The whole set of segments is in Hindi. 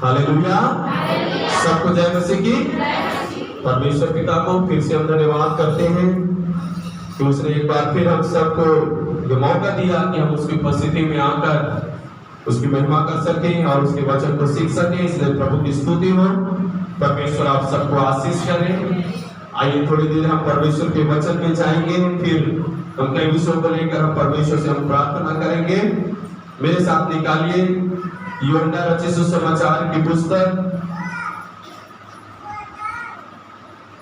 हालेलुया। सबको जय मसीह की। परमेश्वर पिता को फिर से हम धन्यवाद करते हैं कि उसने एक बार फिर हम सबको ये मौका दिया कि हम उसकी उपस्थिति में आकर उसकी महिमा कर सकें और उसके वचन को सीख सकें। इसलिए प्रभु की स्तुति हो। परमेश्वर आप सबको आशीष करें। आइए थोड़ी देर हम परमेश्वर के वचन में जाएंगे, फिर हम कई विषयों को लेकर हम परमेश्वर से हम प्रार्थना करेंगे। मेरे साथ निकालिए यूहन्ना रचित सुसमाचार की पुस्तक,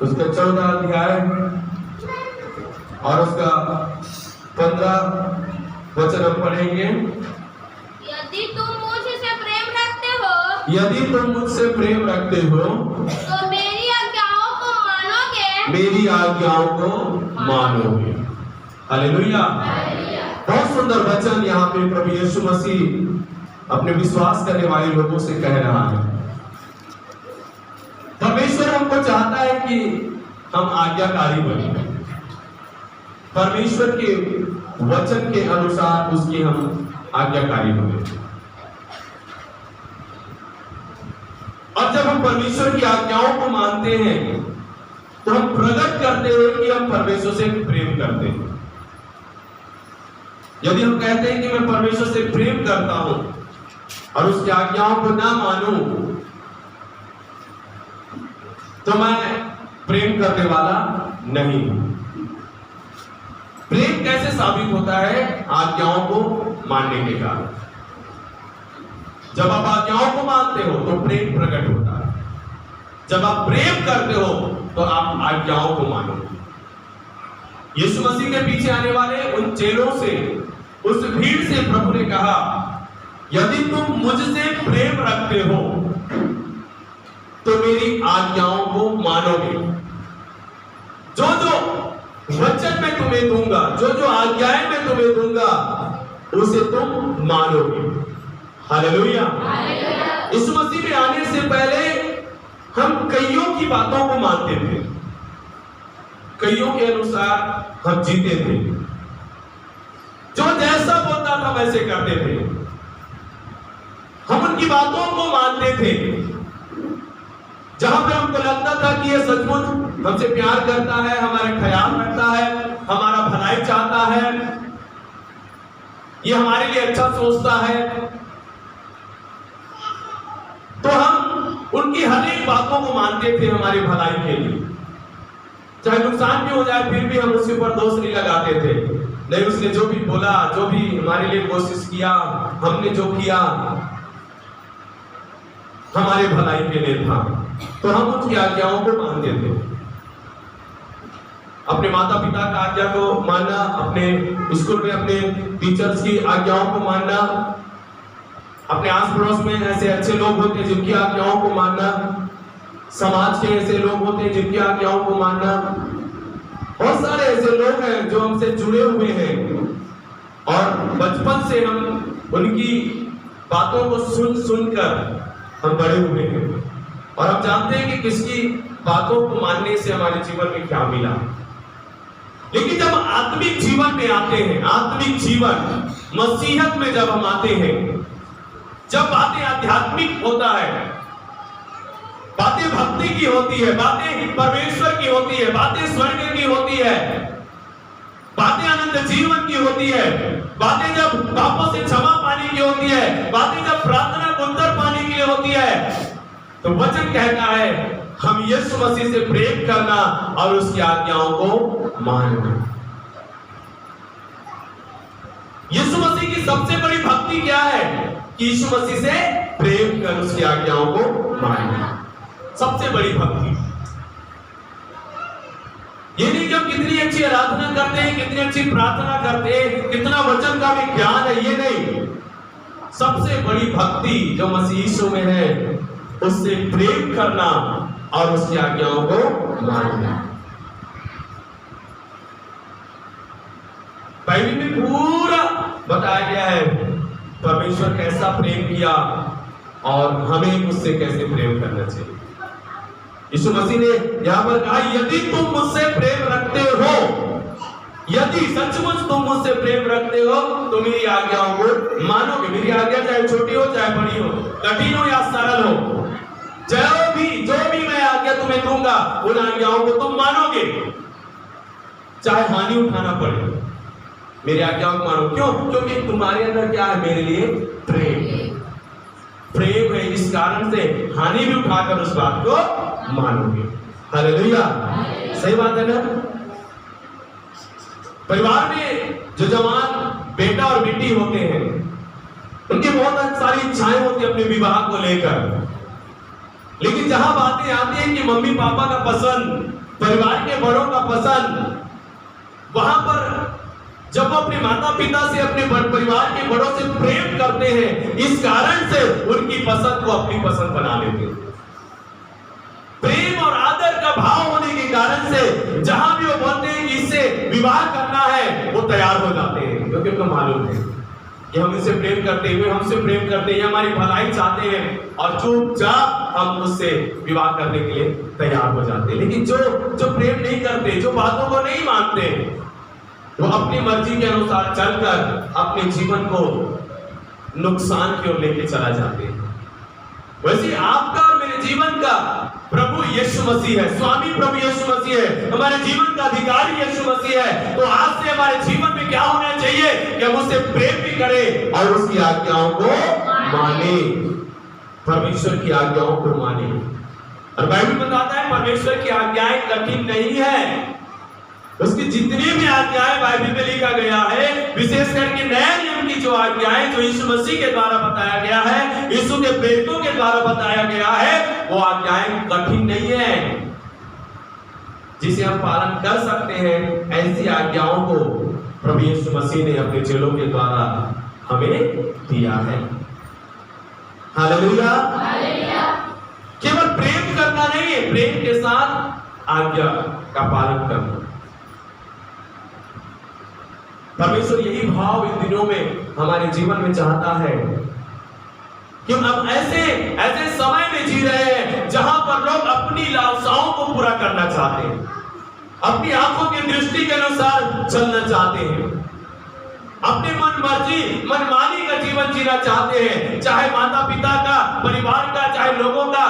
उसका 14 अध्याय और उसका 15 वचन हम पढ़ेंगे। यदि तुम मुझसे प्रेम रखते हो, यदि तुम मुझसे प्रेम रखते हो तो मेरी आज्ञाओं को मानोगे, मेरी आज्ञाओं को मानोगे। हालेलुया। बहुत सुंदर वचन यहाँ पे प्रभु यीशु मसीह अपने विश्वास करने वाले लोगों से कह रहा है। परमेश्वर हमको चाहता है कि हम आज्ञाकारी बने, परमेश्वर के वचन के अनुसार उसकी हम आज्ञाकारी बने। और जब हम परमेश्वर की आज्ञाओं को मानते हैं तो हम प्रकट करते हैं कि हम परमेश्वर से प्रेम करते हैं। यदि हम कहते हैं कि मैं परमेश्वर से प्रेम करता हूं और उसकी आज्ञाओं को ना मानूं तो मैं प्रेम करने वाला नहीं हूं। प्रेम कैसे साबित होता है? आज्ञाओं को मानने के कारण। जब आप आज्ञाओं को मानते हो तो प्रेम प्रकट होता है। जब आप प्रेम करते हो तो आप आज्ञाओं को मानोगे। यीशु मसीह के पीछे आने वाले उन चेलों से, उस भीड़ से प्रभु ने कहा, यदि तुम मुझसे प्रेम रखते हो तो मेरी आज्ञाओं को मानोगे। जो जो वचन मैं तुम्हें दूंगा, जो जो आज्ञाएं मैं तुम्हें दूंगा, उसे तुम मानोगे। हालेलुया। यीशु मसीह में आने से पहले हम कईयों की बातों को मानते थे, कईयों के अनुसार हम जीते थे, जो जैसा बोलता था वैसे करते थे। हम उनकी बातों को मानते थे। जहां पे हमको लगता था कि ये सचमुच हमसे प्यार करता है, हमारा ख्याल रखता है, हमारा भलाई चाहता है, ये हमारे लिए अच्छा सोचता है, तो हम उनकी हर एक बातों को मानते थे हमारी भलाई के लिए। चाहे नुकसान भी हो जाए फिर भी हम उसके ऊपर दोष नहीं लगाते थे। नहीं, उसने जो भी बोला, जो भी हमारे लिए कोशिश किया, हमने जो किया हमारे भलाई के लिए था, तो हम उसकी आज्ञाओं को मानते थे। अपने माता पिता का आज्ञा को मानना, अपने स्कूल में अपने टीचर्स की आज्ञाओं को मानना, अपने आस पड़ोस में ऐसे अच्छे लोग होते हैं जिनकी आज्ञाओं को मानना, समाज के ऐसे लोग होते हैं जिनकी आज्ञाओं को मानना। बहुत सारे ऐसे लोग हैं जो हमसे जुड़े हुए हैं और बचपन से हम उनकी बातों को सुन सुनकर हम बड़े हुए हैं और हम जानते हैं कि किसकी बातों को मानने से हमारे जीवन में क्या मिला। लेकिन जब आत्मिक जीवन में आते हैं, आत्मिक जीवन मसीहत में जब हम आते हैं, जब बातें आध्यात्मिक होता है, बातें भक्ति की होती है, बातें परमेश्वर की होती है, बातें स्वर्ग की होती है, बातें अनंत जीवन की होती है, बातें जब पापों से क्षमा पाने की होती है, बातें जब प्रार्थना को उत्तर पाने के लिए होती है, तो वचन कहता है हम यीशु मसीह से प्रेम करना और उसकी आज्ञाओं को मानना। यीशु मसीह की सबसे बड़ी भक्ति क्या है? कि यीशु मसीह से प्रेम कर उसकी आज्ञाओं को मानना, सबसे बड़ी भक्ति। ये नहीं कि हम कितनी अच्छी आराधना करते हैं, कितनी अच्छी प्रार्थना करते हैं, कितना वचन का भी ज्ञान है, ये नहीं। सबसे बड़ी भक्ति जो मसीह यीशु में है, उससे प्रेम करना और उसकी आज्ञाओं को मानना। बाइबल में पूरा बताया गया है परमेश्वर कैसा प्रेम किया और हमें उससे कैसे प्रेम करना चाहिए। यीशु मसीह ने यहां पर कहा, यदि तुम मुझसे प्रेम रखते हो, यदि सचमुच तुम मुझसे प्रेम रखते हो तो मेरी आज्ञाओं को मानोगे। मेरी आज्ञा चाहे छोटी हो चाहे बड़ी हो, कठिन हो या सरल हो, आज्ञाएं दूंगा उन आज्ञाओं को तुम मानोगे, चाहे हानि उठाना पड़े। मेरी आज्ञाओं को मानो। क्यों? क्योंकि तुम्हारे अंदर क्या है? मेरे लिए प्रेम है। इस कारण से हानि भी उठाकर उस बात को मानोगे। हालेलुया, सही बात है ना? परिवार में जो जवान बेटा और बेटी होते हैं, उनकी बहुत सारी इच्छाएं होती है अपने विवाह को लेकर, लेकिन जहां बातें आती हैं कि मम्मी पापा का पसंद, परिवार के बड़ों का पसंद, वहां पर जब वो अपने माता पिता से, अपने परिवार के बड़ों से प्रेम करते हैं, इस कारण से उनकी पसंद को अपनी पसंद बना लेते हैं। प्रेम और आदर का भाव होने के कारण से जहां भी वो बोलते हैं कि इससे विवाह करना है, वो तैयार हो जाते हैं, क्योंकि उनको मालूम है कि हम इससे प्रेम करते हैं, हमसे प्रेम करते हैं, हमारी भलाई चाहते हैं, और चुपचाप हम उससे विवाह करने के लिए तैयार हो जाते हैं। लेकिन जो प्रेम नहीं करते, जो बातों को नहीं मानते, वो अपनी मर्जी के अनुसार चलकर अपने जीवन को नुकसान की ओर लेके चला जाते हैं। वैसे आपका और मेरे जीवन का प्रभु यीशु मसीह है, स्वामी प्रभु यीशु मसीह है, हमारे जीवन का अधिकारी यीशु मसीह है। तो आज से हमारे जीवन में क्या होना चाहिए कि हम उससे प्रेम भी करें और उसकी आज्ञाओं को माने, परमेश्वर की आज्ञाओं को माने। और बाइबल बताता है परमेश्वर की आज्ञाएं कठिन नहीं है। उसकी जितनी भी आज्ञाएं बाइबल में लिखा गया है, विशेष करके नए नियम की जो आज्ञाएं, जो यीशु मसीह के द्वारा बताया गया है, यीशु के प्रेरितों के द्वारा बताया गया है, वो आज्ञाएं कठिन नहीं है, जिसे हम पालन कर सकते हैं। ऐसी आज्ञाओं को प्रभु यीशु मसीह ने अपने चेलों के द्वारा हमें दिया है। हालेलुया। केवल प्रेम करना नहीं है, प्रेम के साथ आज्ञा का पालन करना। परमेश्वर यही भाव इन दिनों में हमारे जीवन में चाहता है कि हम ऐसे समय में जी रहे हैं जहां पर लोग अपनी लालसाओं को पूरा करना चाहते हैं, अपनी आंखों की दृष्टि के अनुसार चलना चाहते हैं, अपनी मनमानी का जीवन जीना चाहते हैं, चाहे माता पिता का, परिवार का, चाहे लोगों का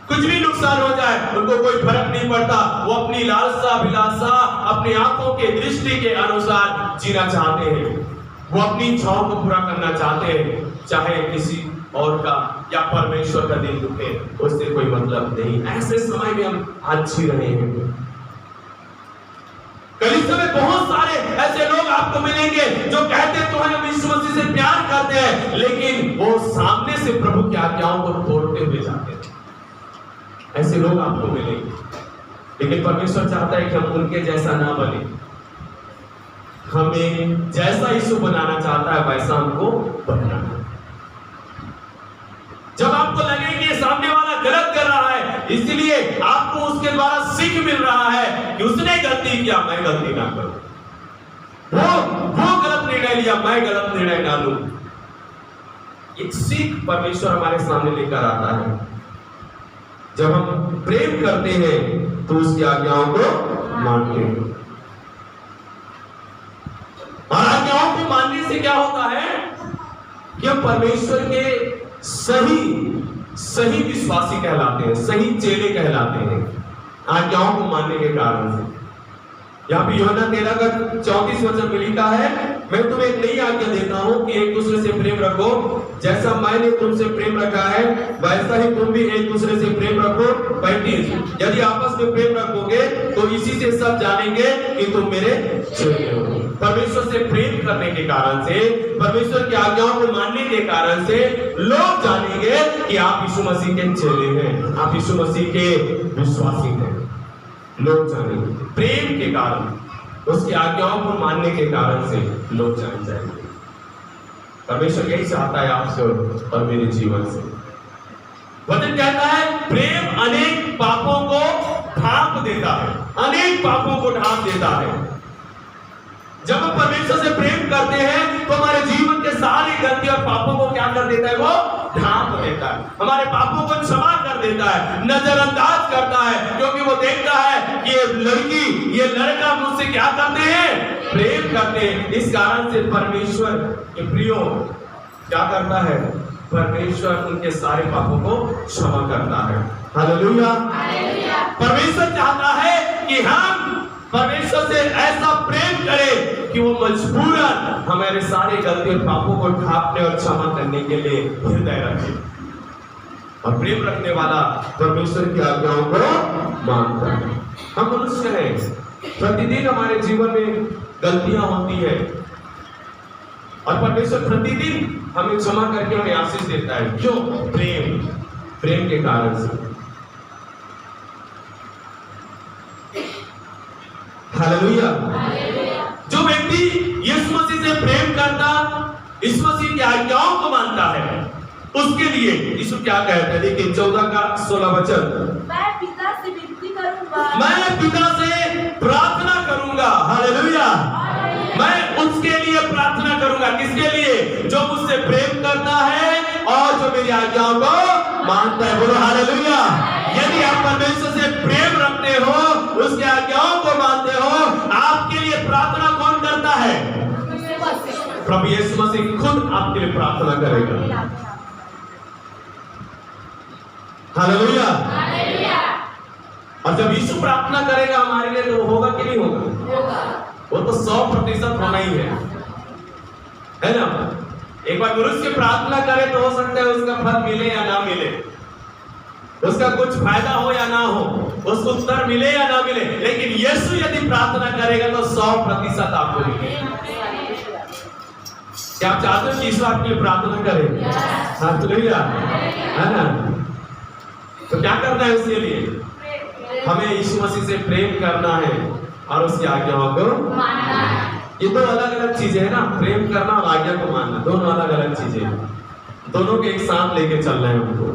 कुछ भी नुकसान हो जाए, उनको कोई फर्क नहीं पड़ता। वो अपनी लालसा अभिलाषा, अपनी आंखों के दृष्टि के अनुसार जीना चाहते हैं, वो अपनी इच्छाओं को पूरा करना चाहते हैं, चाहे किसी और का या परमेश्वर का दिल दुखे, उससे कोई मतलब नहीं। ऐसे समय में हम आज जी रहे हैं। कलीसिया में बहुत सारे ऐसे लोग आपको मिलेंगे जो कहते तो हैं हम यीशु मसीह से प्यार करते हैं, लेकिन वो सामने से प्रभु की आज्ञाओं को तोड़ते हुए जाते हैं। ऐसे लोग आपको मिलेंगे, लेकिन परमेश्वर चाहता है कि हम उनके जैसा ना बने। हमें जैसा यीशु बनाना चाहता है वैसा हमको बनना है। जब आपको लगे कि सामने वाला गलत कर रहा है, इसलिए आपको उसके द्वारा सीख मिल रहा है कि उसने गलती किया, मैं गलती ना करूं, वो गलत निर्णय लिया, मैं गलत निर्णय ना लूं। एक सीख परमेश्वर हमारे सामने लेकर आता है। जब हम प्रेम करते हैं तो उसकी आज्ञाओं को मानते हैं, और आज्ञाओं को मानने से क्या होता है कि हम परमेश्वर के सही विश्वासी कहलाते हैं, सही चेले कहलाते हैं, आज्ञाओं को मानने के कारण से। यहाँ पे यूहन्ना 13:34 में लिखा है, मैं तुम्हें एक नई आज्ञा देता हूं कि एक दूसरे से प्रेम रखो, जैसा मैंने तुमसे प्रेम रखा है वैसा ही तुम भी एक दूसरे से प्रेम रखो। 35, यदि आपस में प्रेम रखोगे तो इसी से सब जानेंगे कि तुम मेरे चेले हो। परमेश्वर से प्रेम करने के कारण से, परमेश्वर की आज्ञाओं को मानने के कारण से लोग जानेंगे कि आप यीशु मसीह के चेले हैं, आप यीशु मसीह के विश्वासी हैं। लोग जानेंगे प्रेम के कारण, उसकी आज्ञाओं को मानने के कारण से लोग जान जाएंगे। परमेश्वर यही चाहता है आपसे और मेरे जीवन से। वचन कहता है प्रेम अनेक पापों को ढांप देता है, अनेक पापों को ढांप देता है। जब हम परमेश्वर से प्रेम करते हैं तो हमारे जीवन के सारे गलती और पापों को क्या कर देता है? वो ढांप देता है, हमारे पापों को क्षमा कर देता है, नजरअंदाज करता है, क्योंकि वो देखता है कि ये लड़की, ये लड़का मुझसे क्या करते हैं? प्रेम करते हैं। इस कारण से परमेश्वर के प्रियो क्या करता है? परमेश्वर उनके सारे पापों को क्षमा करता है। हालेलुया। परमेश्वर चाहता है कि हम परमेश्वर से ऐसा प्रेम करें कि वो मजबूरन हमारे सारे गलती और पापों को ढांपने और क्षमा करने के लिए हृदय रखे। और प्रेम रखने वाला परमेश्वर की आज्ञाओं को मानता है। हम मनुष्य हैं, प्रतिदिन हमारे जीवन में गलतियां होती है और परमेश्वर प्रतिदिन हमें क्षमा करके हमें आशीष देता है। क्यों? प्रेम के कारण से। हालेलुया। जो व्यक्ति यीशु मसीह से प्रेम करता, यीशु मसीह की आज्ञाओं को मानता है, उसके लिए यीशु क्या कहता है? देखिए 14 का 16 वचन, मैं पिता से विनती करूंगा, मैं पिता से प्रार्थना करूंगा। हालेलुया। मैं उसके लिए प्रार्थना करूंगा। किसके लिए? जो मुझसे प्रेम करता है और जो मेरी आज्ञाओं को मानता है। बोलो हालेलुया। यदि आप परमेश्वर से प्रेम रखते हो, उसकी आज्ञाओं को मानते हो, आपके लिए प्रार्थना कौन करता है? प्रभु यीशु मसीह खुद आपके लिए प्रार्थना करेगा। हालेलुया। और जब यीशु प्रार्थना करेगा हमारे लिए, तो होगा कि नहीं होगा? वो तो 100% होना ही है ना? एक बार मनुष्य प्रार्थना करे तो हो सकता है उसका फल मिले या ना मिले, उसका कुछ फायदा हो या ना हो, उसको उत्तर मिले या ना मिले, लेकिन यीशु यदि प्रार्थना करेगा तो 100% आपको मिलेगा। क्या आप चाहते हो कि यीशु आपके लिए प्रार्थना करे? हालेलुया, है ना? तो क्या करना है उसके लिए? हमें यीशु मसीह से प्रेम करना है और उसकी आज्ञाओं को मानना है। ये दो अलग अलग चीजें हैं ना, प्रेम करना और आज्ञा को मानना, दोनों अलग अलग चीजें हैं। दोनों के एक साथ लेके चलना है उनको,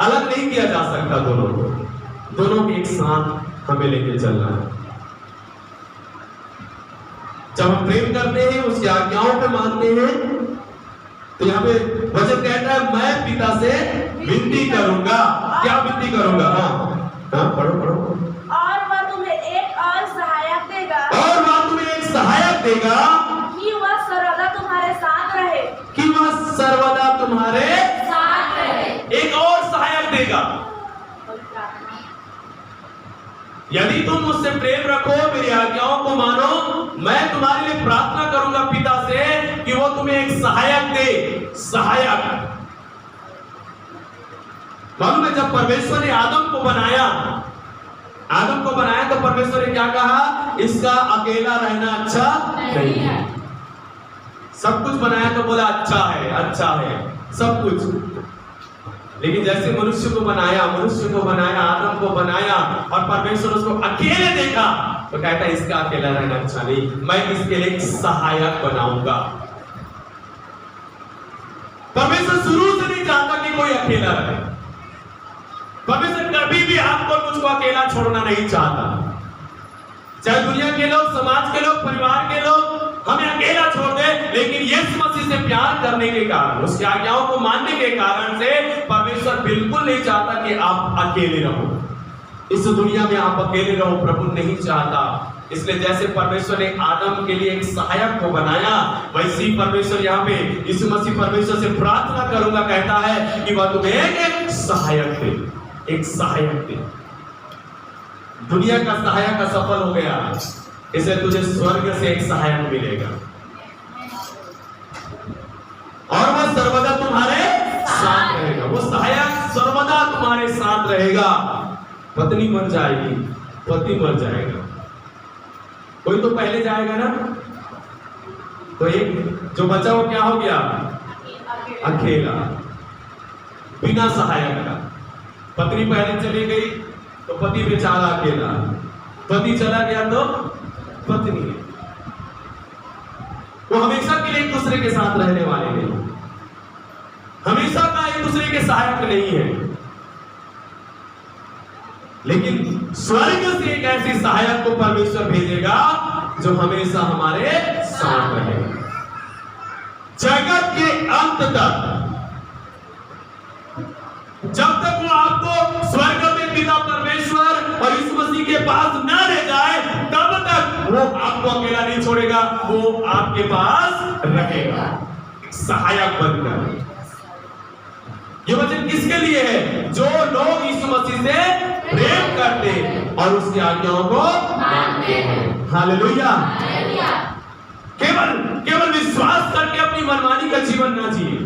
अलग नहीं किया जा सकता। दोनों को, दोनों के एक साथ हमें लेके चलना है। जब हम प्रेम करते हैं, उसकी आज्ञाओं को मानते हैं, तो यहाँ पे वचन कहता है मैं पिता से विनती करूंगा। क्या विनती करूंगा? हाँ, पढ़ो। और वह तुम्हें एक और सहायक देगा, और वह तुम्हें एक सहायक देगा कि वह सर्वदा तुम्हारे साथ रहे, कि वह सर्वदा तुम्हारे साथ रहे। एक और सहायक देगा। यदि तुम मुझसे प्रेम रखो, मेरी आज्ञाओं को मानो, मैं तुम्हारे लिए प्रार्थना करूंगा पिता से कि वो तुम्हें एक सहायक दे। सहायक मालूम है, जब परमेश्वर ने आदम को बनाया तो परमेश्वर ने क्या कहा? इसका अकेला रहना अच्छा नहीं है। सब कुछ बनाया तो बोला अच्छा है सब कुछ, लेकिन जैसे मनुष्य को बनाया, आदम को बनाया और परमेश्वर उसको अकेले देखा तो कहता है इसका अकेला रहना अच्छा नहीं, मैं इसके लिए एक सहायक बनाऊंगा। परमेश्वर शुरू से नहीं चाहता कि कोई अकेला रहे। परमेश्वर कभी भी आपको मुझको अकेला छोड़ना नहीं चाहता। चाहे दुनिया के लोग, समाज के लोग, परिवार के लोग हमें अकेला छोड़ दे, लेकिन यीशु मसीह से प्यार करने के कारण, उसकी आज्ञाओं को मानने के कारण से परमेश्वर बिल्कुल नहीं चाहता कि आप अकेले रहो। इस दुनिया में आप अकेले रहो, प्रभु नहीं चाहता। इसलिए जैसे परमेश्वर ने आदम के लिए एक सहायक को बनाया, वैसे ही परमेश्वर यहाँ पे यीशु मसीह परमेश्वर से प्रार्थना करूंगा, कहता है कि वह तुम्हें एक सहायक दे, एक सहायक दे। दुनिया का सहायक असफल हो गया, इसलिए तुझे स्वर्ग से एक सहायक मिलेगा और वह सर्वदा तुम्हारे साथ रहेगा। वो सहायक सर्वदा तुम्हारे साथ रहेगा। पत्नी मर जाएगी, पति मर जाएगा, कोई तो पहले जाएगा ना। तो एक जो बचा वो क्या हो गया? अकेला, बिना सहायक का। पत्नी पहले चली गई तो पति बेचारा अकेला, पति चला गया तो पत्नी। वो हमेशा के लिए एक दूसरे के साथ रहने वाले नहीं, हमेशा का एक दूसरे के सहायक नहीं है। लेकिन स्वर्ग से एक ऐसी सहायक को परमेश्वर भेजेगा जो हमेशा हमारे साथ रहेगा जगत के अंत तक। जब तक वो आपको स्वर्ग में पिता परमेश्वर और यीशु मसीह के पास न ले जाए, तब तक वो आपको अकेला नहीं छोड़ेगा, वो आपके पास रहेगा सहायक बनकर। ये वचन किसके लिए है? जो लोग यीशु मसीह से प्रेम करते और उसकी आज्ञाओं को मानते हैं। हालेलुया। केवल विश्वास करके अपनी मनमानी का जीवन ना जिए।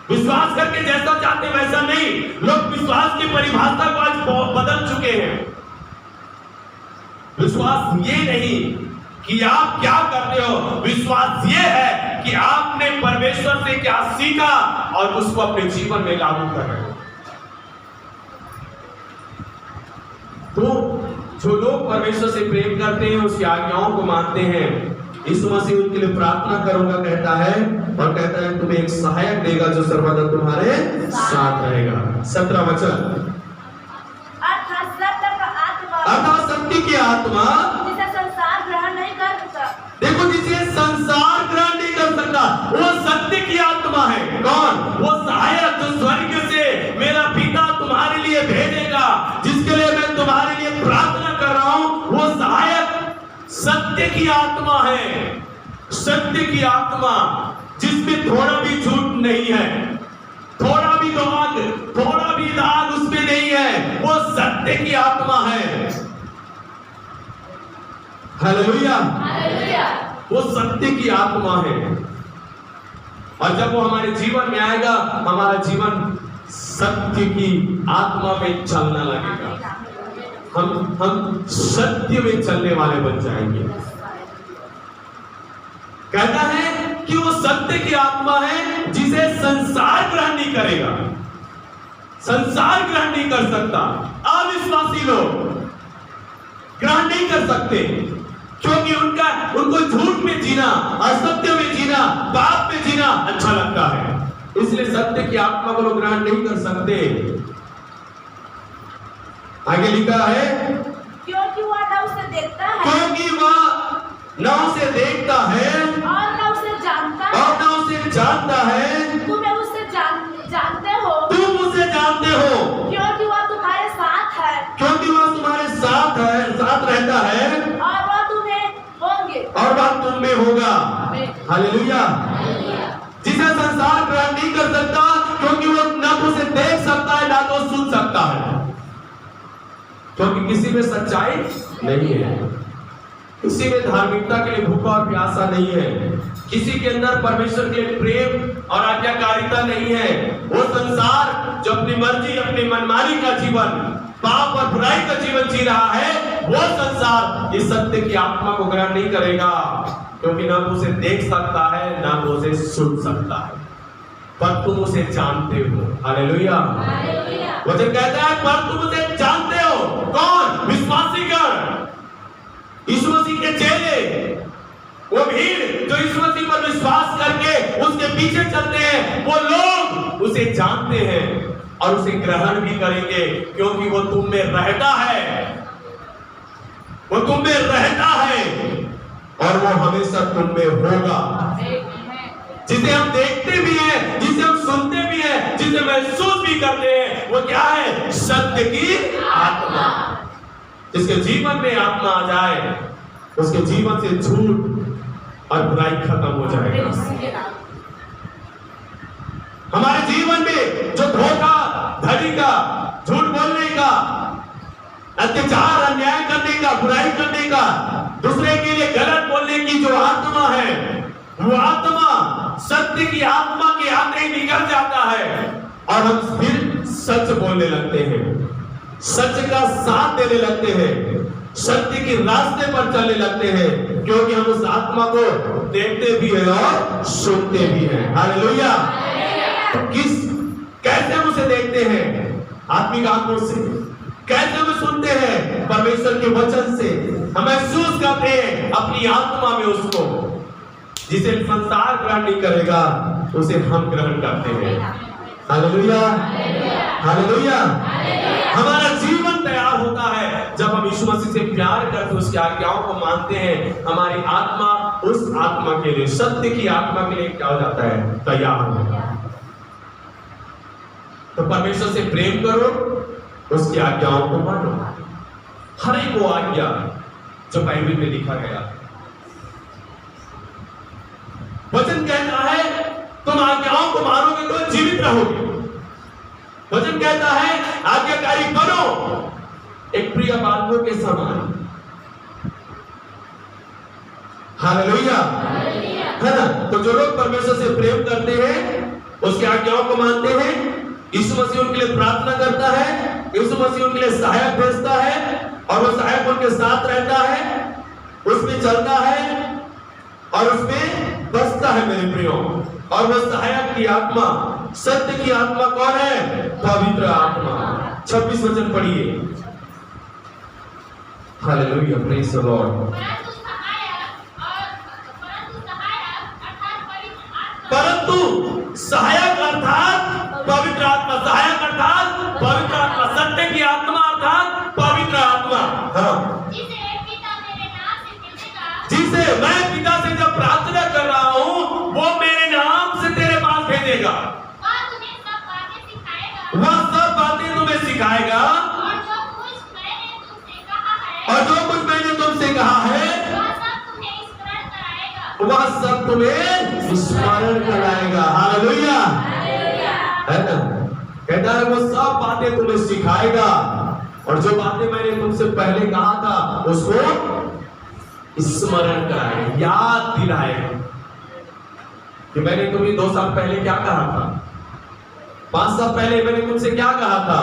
विश्वास करके जैसा चाहते वैसा नहीं। लोग विश्वास की परिभाषा को आज बदल चुके हैं। विश्वास ये नहीं कि आप क्या करते हो, विश्वास ये है कि आपने परमेश्वर से क्या सीखा और उसको अपने जीवन में लागू कर रहे हो। तो जो लोग परमेश्वर से प्रेम करते हैं, उसकी आज्ञाओं को मानते हैं, यीशु मसीह उनके लिए प्रार्थना करूंगा कहता है, और कहता है तुम्हें एक सहायक देगा जो सर्वदा तुम्हारे साथ रहेगा। 17 वचन, अर्थात सत्य की आत्मा जिसे संसार ग्रहण नहीं कर सकता। देखो, जिसे संसार ग्रहण नहीं कर सकता वो सत्य की आत्मा है। कौन? वो सहायक जो स्वर्ग से मेरा पिता तुम्हारे लिए भेजेगा, जिसके लिए मैं तुम्हारे लिए प्रार्थना कर रहा हूं, वो सहायक सत्य की आत्मा है। सत्य की आत्मा जिसमें थोड़ा भी झूठ नहीं है, थोड़ा भी दाग उसमें नहीं है, वो सत्य की आत्मा है। हालेलुया। वो सत्य की आत्मा है, और जब वो हमारे जीवन में आएगा, हमारा जीवन सत्य की आत्मा में चलना लगेगा। हम सत्य में चलने वाले बन जाएंगे। कहता है कि वो सत्य की आत्मा है जिसे संसार ग्रहण नहीं करेगा। संसार ग्रहण नहीं कर सकता। अविश्वासी लोग ग्रहण नहीं कर सकते, क्योंकि उनको झूठ में जीना, असत्य में जीना, पाप में जीना अच्छा लगता है। इसलिए सत्य की आत्मा को लोग ग्रहण नहीं कर सकते। आगे लिखा है, क्योंकि वह न उसे देखता है, क्योंकि वह न उसे देखता है और न उसे जानता है, और न उसे जानता है। तुम्हें उससे जानते हो, तुम उसे जानते हो, क्योंकि वह तुम्हारे साथ है, क्योंकि वह तुम्हारे साथ रहता है, और वह तुम्हें होंगे, और वह तुम में होगा। हालेलुया। जिसे संसार ग्रहण नहीं कर सकता, क्योंकि वो न तो उसे देख सकता है, ना तो सुन सकता है, क्योंकि किसी में सच्चाई नहीं है, किसी में धार्मिकता के लिए भूखा और प्यासा नहीं है, किसी के अंदर परमेश्वर के प्रेम और आज्ञाकारिता नहीं है। वो संसार जो अपनी मर्जी, अपनी मनमानी का जीवन, पाप और बुराई का जीवन जी रहा है, वो संसार इस सत्य की आत्मा को ग्रहण नहीं करेगा, क्योंकि ना तो उसे देख सकता है, ना तो उसे सुन सकता है, पर तुम उसे जानते हो। हालेलुया। वचन कहता है, पर तुम उसे जानते हो। कौन? विश्वासी गण, यीशु मसीह के चेले, वो भीड़ जो यीशु मसीह पर विश्वास करके उसके पीछे चलते हैं, वो लोग उसे जानते हैं और उसे ग्रहण भी करेंगे, क्योंकि वो तुम में रहता है। वो तुम में रहता है और वो हमेशा तुम में होगा। जिसे हम देखते भी हैं, जिसे हम सुनते भी हैं, जिसे महसूस भी करते हैं, वो क्या है? सत्य की आत्मा। जिसके जीवन में आत्मा आ जाए, उसके जीवन से झूठ और बुराई खत्म हो जाएगा। हमारे जीवन में जो धोखा धड़ी का, झूठ बोलने का, अत्याचार अन्याय करने का, बुराई करने का, दूसरे के लिए गलत बोलने की जो आत्मा है, वो आत्मा सत्य की आत्मा के आते ही निकल जाता है और हम फिर सच बोलने लगते हैं, सच का साथ देने लगते हैं, सत्य के रास्ते पर चलने लगते हैं, क्योंकि हम उस आत्मा को देखते भी हैं और सुनते भी हैं। हालेलुया। कैसे हम उसे देखते हैं? आत्मिक आंखों से। कैसे हम सुनते हैं? परमेश्वर के वचन से। हम महसूस करते हैं अपनी आत्मा में उसको। जिसे संसार ग्रहण नहीं करेगा, उसे हम ग्रहण करते हैं। हालेलुया। हालेलुया। हमारा जीवन तैयार होता है जब हम यीशु मसीह से प्यार करके उसकी आज्ञाओं को मानते हैं। हमारी आत्मा उस आत्मा के लिए, सत्य की आत्मा के लिए क्या हो जाता है? तैयार हो जाता है। तो परमेश्वर से प्रेम करो, उसकी आज्ञाओं को मानो। हर एक वो आज्ञा जो बाइबल में लिखा गया। वचन कहता है तुम आज्ञाओं को मानोगे तो जीवित रहोगे। वचन कहता है आज्ञाकारी बनो एक प्रिय बालकों के समान। हालेलुया, है ना। तो जो लोग परमेश्वर से प्रेम करते हैं, उसकी आज्ञाओं को मानते हैं, यीशु मसीह उनके लिए प्रार्थना करता है, यीशु मसीह उनके लिए सहायक भेजता है और वो सहायक उनके साथ रहता है, उसमें चलता है और उसमें बसता है मेरे प्रियो। और वह सहायक की आत्मा, सत्य की आत्मा कौन है? पवित्र आत्मा। 26 वचन पढ़िए। Hallelujah, praise the Lord. परंतु सहायक अर्थात पवित्र आत्मा, सहायक अर्थात पवित्र आत्मा, सत्य की आत्मा अर्थात पवित्र आत्मा, हाँ, जिसे मैं पिता से जब प्रार्थना कर रहा हूं वो मेरे नाम से तेरे पास भेजेगा। वह सब बातें तुम्हें सिखाएगा और जो कुछ मैंने तुमसे कहा है वह सब तुम्हें स्मरण कराएगा। हालेलुया, है ना। कहता है वो सब बातें तुम्हें सिखाएगा और जो बातें मैंने तुमसे पहले कहा था उसको स्मरण कराएगा, याद दिलाएगा कि मैंने तुम्हें 2 साल पहले क्या कहा था, 5 साल पहले मैंने तुमसे क्या कहा था,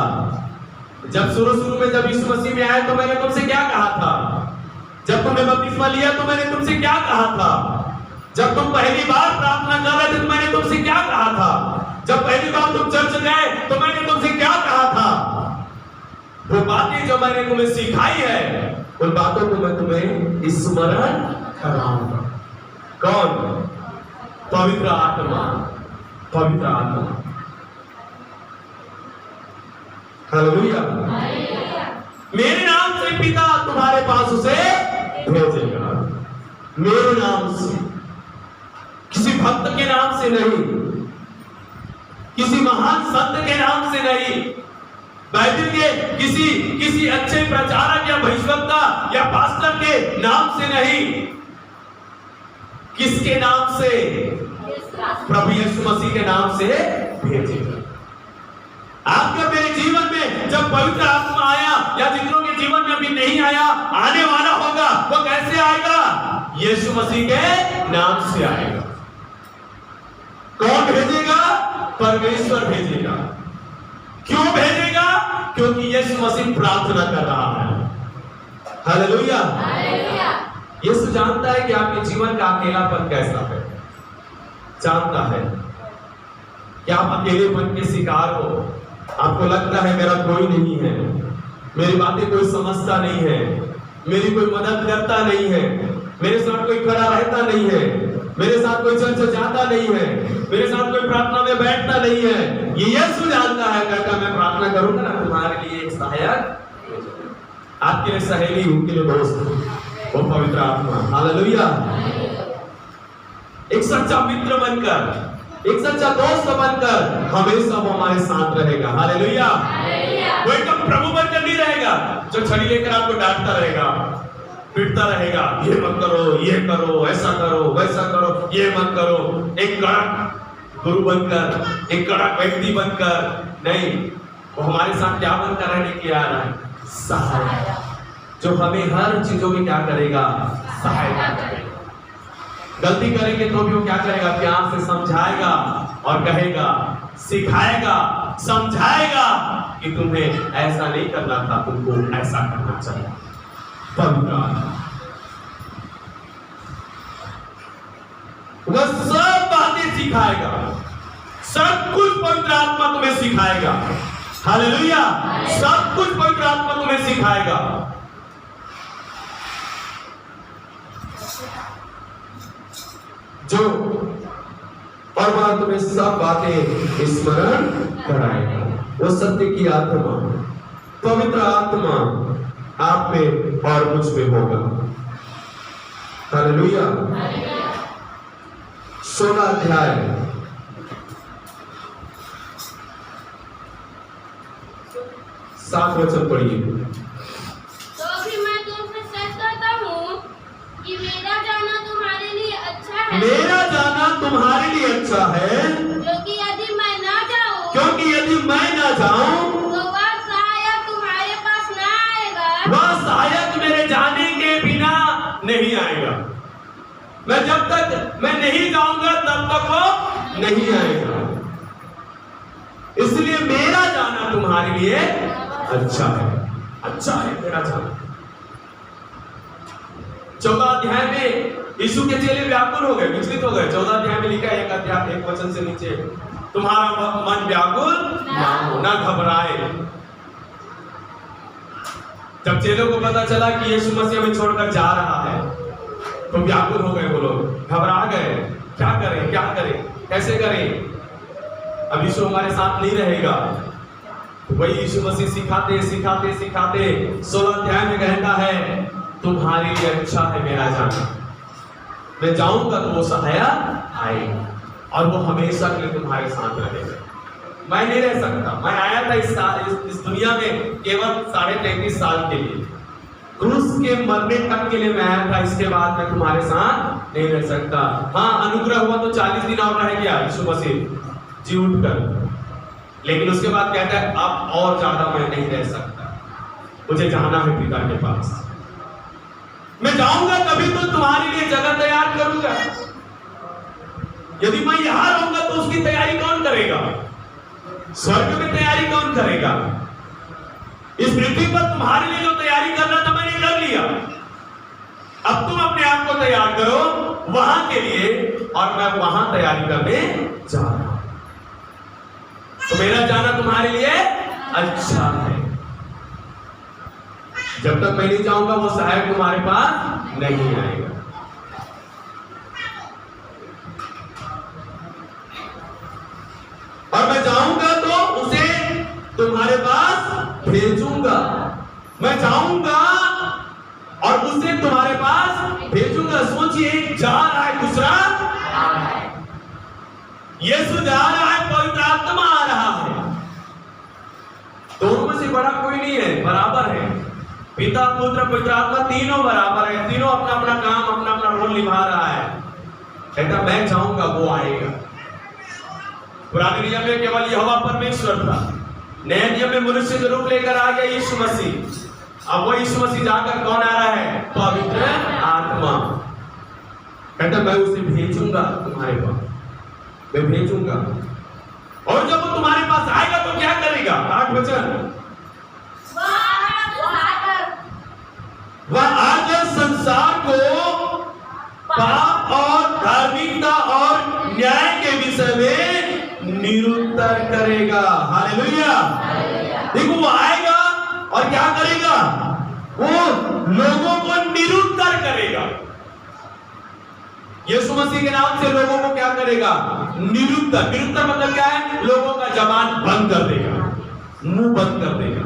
जब शुरू में जब यीशु मसीह में आए तो मैंने तुमसे क्या कहा था, जब तुमने बपतिस्मा लिया तो मैंने तुमसे क्या कहा था, जब तुम पहली बार प्रार्थना कर रहे थे तो मैंने तुमसे क्या कहा था, जब पहली बार तुम चर्च गए तो मैंने तुमसे क्या कहा था। वो बातें जो मैंने तुम्हें सिखाई है उन बातों को मैं तुम्हें स्मरण कराऊंगा। कौन? पवित्र आत्मा, पवित्र आत्मा। हालेलुया। मेरे नाम से पिता तुम्हारे पास उसे भेजेगा, मेरे नाम से, किसी भक्त के नाम से नहीं, किसी महान संत के नाम से नहीं, बाइबल के किसी अच्छे प्रचारक या भविष्यवक्ता या पास्टर के नाम से नहीं, किसके नाम से? प्रभु यीशु मसीह के नाम से भेजेगा। आपके मेरे जीवन में जब पवित्र आत्मा आया या जितनों के जीवन में अभी नहीं आया, आने वाला होगा, वो कैसे आएगा? यीशु मसीह के नाम से आएगा। कौन भेजेगा? परमेश्वर भेजेगा। क्यों भेजेगा? क्योंकि यीशु मसीह प्रार्थना कर रहा है। हालेलुया। यीशु जानता है कि आपके जीवन का अकेलापन कैसा है, जानता है कि आप अकेलेपन के शिकार हो, आपको लगता है मेरा कोई नहीं है, मेरी बातें कोई समझता नहीं है, मेरी कोई मदद करता नहीं है, मेरे साथ कोई खड़ा रहता नहीं है, मेरे साथ कोई चर्च जाता नहीं है, मेरे साथ कोई प्रार्थना में बैठता नहीं है। ये यीशु जानता है, कहता मैं प्रार्थना करूंगा ना तुम्हारे लिए एक सहायक, आपके लिए सहेली, उनके लिए दोस्त, वो पवित्र आत्मा। हालेलुया। एक सच्चा मित्र बनकर, एक सच्चा दोस्त बनकर हमेशा वो हमारे साथ रहेगा। हालेलुया। वो एकदम प्रभु बनकर नहीं रहेगा जो छड़ी लेकर आपको डांटता रहेगा, पीटता रहेगा, ये मत करो, ये करो, ऐसा करो, वैसा करो, ये मत करो। एक कड़क गुरु बनकर, एक कड़क व्यक्ति बनकर नहीं, वो हमारे साथ क्या बनकर रहने के आ रहा है? सहायक, जो हमें हर चीजों में क्या करेगा? सहायता करेगा। गलती करेंगे तो भी वो क्या करेगा? प्यार से समझाएगा और कहेगा, सिखाएगा, समझाएगा कि तुम्हें ऐसा नहीं करना था, तुमको ऐसा करना चाहिए। पवित्र आत्मा वह सब बातें सिखाएगा, सब कुछ पवित्र आत्मा तुम्हें सिखाएगा। हालेलुया। सब कुछ पवित्र आत्मा तुम्हें सिखाएगा। जो और वह तुम्हें सब बातें स्मरण कराएगा। वो सत्य की आत्मा, पवित्र आत्मा आप में और मुझ में होगा। हालेलुया। 16 अध्याय 7 वचन पढ़िए। तो भी मैं तुमसे सच कहता हूँ कि मेरा जाना तुम्हारे लिए अच्छा है। मेरा जाना तुम्हारे लिए अच्छा है, क्योंकि यदि मैं ना जाऊं, क्योंकि यदि मैं ना ना जाऊं तो वह शायद तुम्हारे पास ना आएगा। वह शायद मेरे जाने के बिना नहीं आएगा। मैं जब तक मैं नहीं जाऊंगा तब तक वो नहीं आएगा। इसलिए मेरा जाना तुम्हारे लिए अच्छा है, अच्छा है मेरा जाना। 14 अध्याय में यीशु के चेले व्याकुल हो गए, विचलित हो गए। 14 अध्याय में लिखा है, एक अध्याय 1 वचन से नीचे, तुम्हारा मन व्याकुल ना हो, ना घबराए। जब चेलों को पता चला कि यीशु मसीह हमें छोड़कर जा रहा है तो व्याकुल हो गए, वो लोग घबरा गए। क्या करें, क्या करें, कैसे करें? अब यीशु हमारे साथ नहीं रहेगा। तो वही यीशु मसीह सिखाते सिखाते सिखाते 16 अध्याय में कहता है, तुम्हारे लिए अच्छा है मेरा जाना। मैं जाऊंगा तो वो सहायक आएगा और वो हमेशा के लिए तुम्हारे साथ रहेगा। मैं नहीं रह सकता। मैं आया था इस दुनिया में केवल 33.5 साल के लिए। क्रूस के मरने तक के लिए मैं आया था। इसके बाद मैं तुम्हारे साथ नहीं रह सकता। हाँ, अनुग्रह हुआ तो 40 दिन और रह गया यीशु मसीह जी उठकर, लेकिन उसके बाद कहता है अब और ज्यादा मैं नहीं रह सकता, मुझे जाना है पिता के पास। मैं जाऊंगा तभी तो तुम्हारे लिए जगह तैयार करूंगा। यदि मैं यहां रहूंगा तो उसकी तैयारी कौन करेगा? स्वर्ग में तैयारी कौन करेगा? इस पृथ्वी पर तुम्हारे लिए जो तैयारी करना था मैंने कर लिया। अब तुम अपने आप को तैयार करो वहां के लिए, और मैं वहां तैयारी करने जा रहा हूं। तो मेरा जाना तुम्हारे लिए अच्छा है। जब तक मैं नहीं जाऊंगा वो सहायक तुम्हारे पास नहीं आएगा। और मैं जाऊंगा तो उसे तुम्हारे पास भेजूंगा। मैं जाऊंगा और उसे तुम्हारे पास भेजूंगा। सोचिए, एक जा रहा है, दूसरा आ रहा है। यीशु जा रहा है, पवित्र आत्मा आ रहा है। दोनों में से बड़ा कोई नहीं है, बराबर है। पिता, पुत्र, पवित्र आत्मा तीनों बराबर है। तीनों अपना अपना काम, अपना अपना रोल निभा रहा है। कहता मैं जाऊंगा, वो आएगा। पुराने नियम में केवल यहोवा परमेश्वर था। नए नियम में मनुष्य के रूप लेकर आ गया यीशु मसीह। अब वो यीशु मसीह जाकर कौन आ रहा है? पवित्र आत्मा। कहता मैं उसे भेजूंगा तुम्हारे पास, मैं भेजूंगा। और जब वो तुम्हारे पास आएगा तो क्या करेगा? 8 वचन, वह आकर संसार को पाप और धार्मिकता और न्याय के विषय में निरुत्तर करेगा। हालेलुया। देखो वो आएगा और क्या करेगा? वो लोगों को निरुत्तर करेगा। यीशु मसीह के नाम से लोगों को क्या करेगा? निरुत्तर। निरुत्तर मतलब क्या है? लोगों का जबान बंद कर देगा, मुंह बंद कर देगा।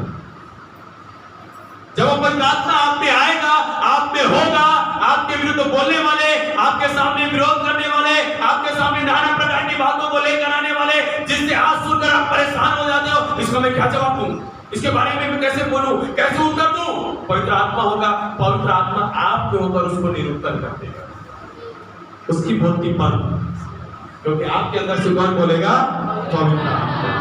जब वो पवित्र आत्मा आप में आएगा, आप में होगा, आपके विरुद्ध बोलने वाले, आपके सामने विरोध करने वाले, आपके सामने नाना प्रकार की बातों को लेकर आने वाले, जिससे आज सुनकर आप परेशान हो जाते हो, इसका मैं क्या जवाब दूं? इसके बारे में मैं कैसे बोलूं, कैसे उत्तर दूं? पवित्र आत्मा होगा, पवित्र आत्मा आप में होकर उसको निरुत्तर कर देगा, उसकी बोलती बंद। क्योंकि आपके अंदर से कौन बोलेगा? पवित्र आत्मा।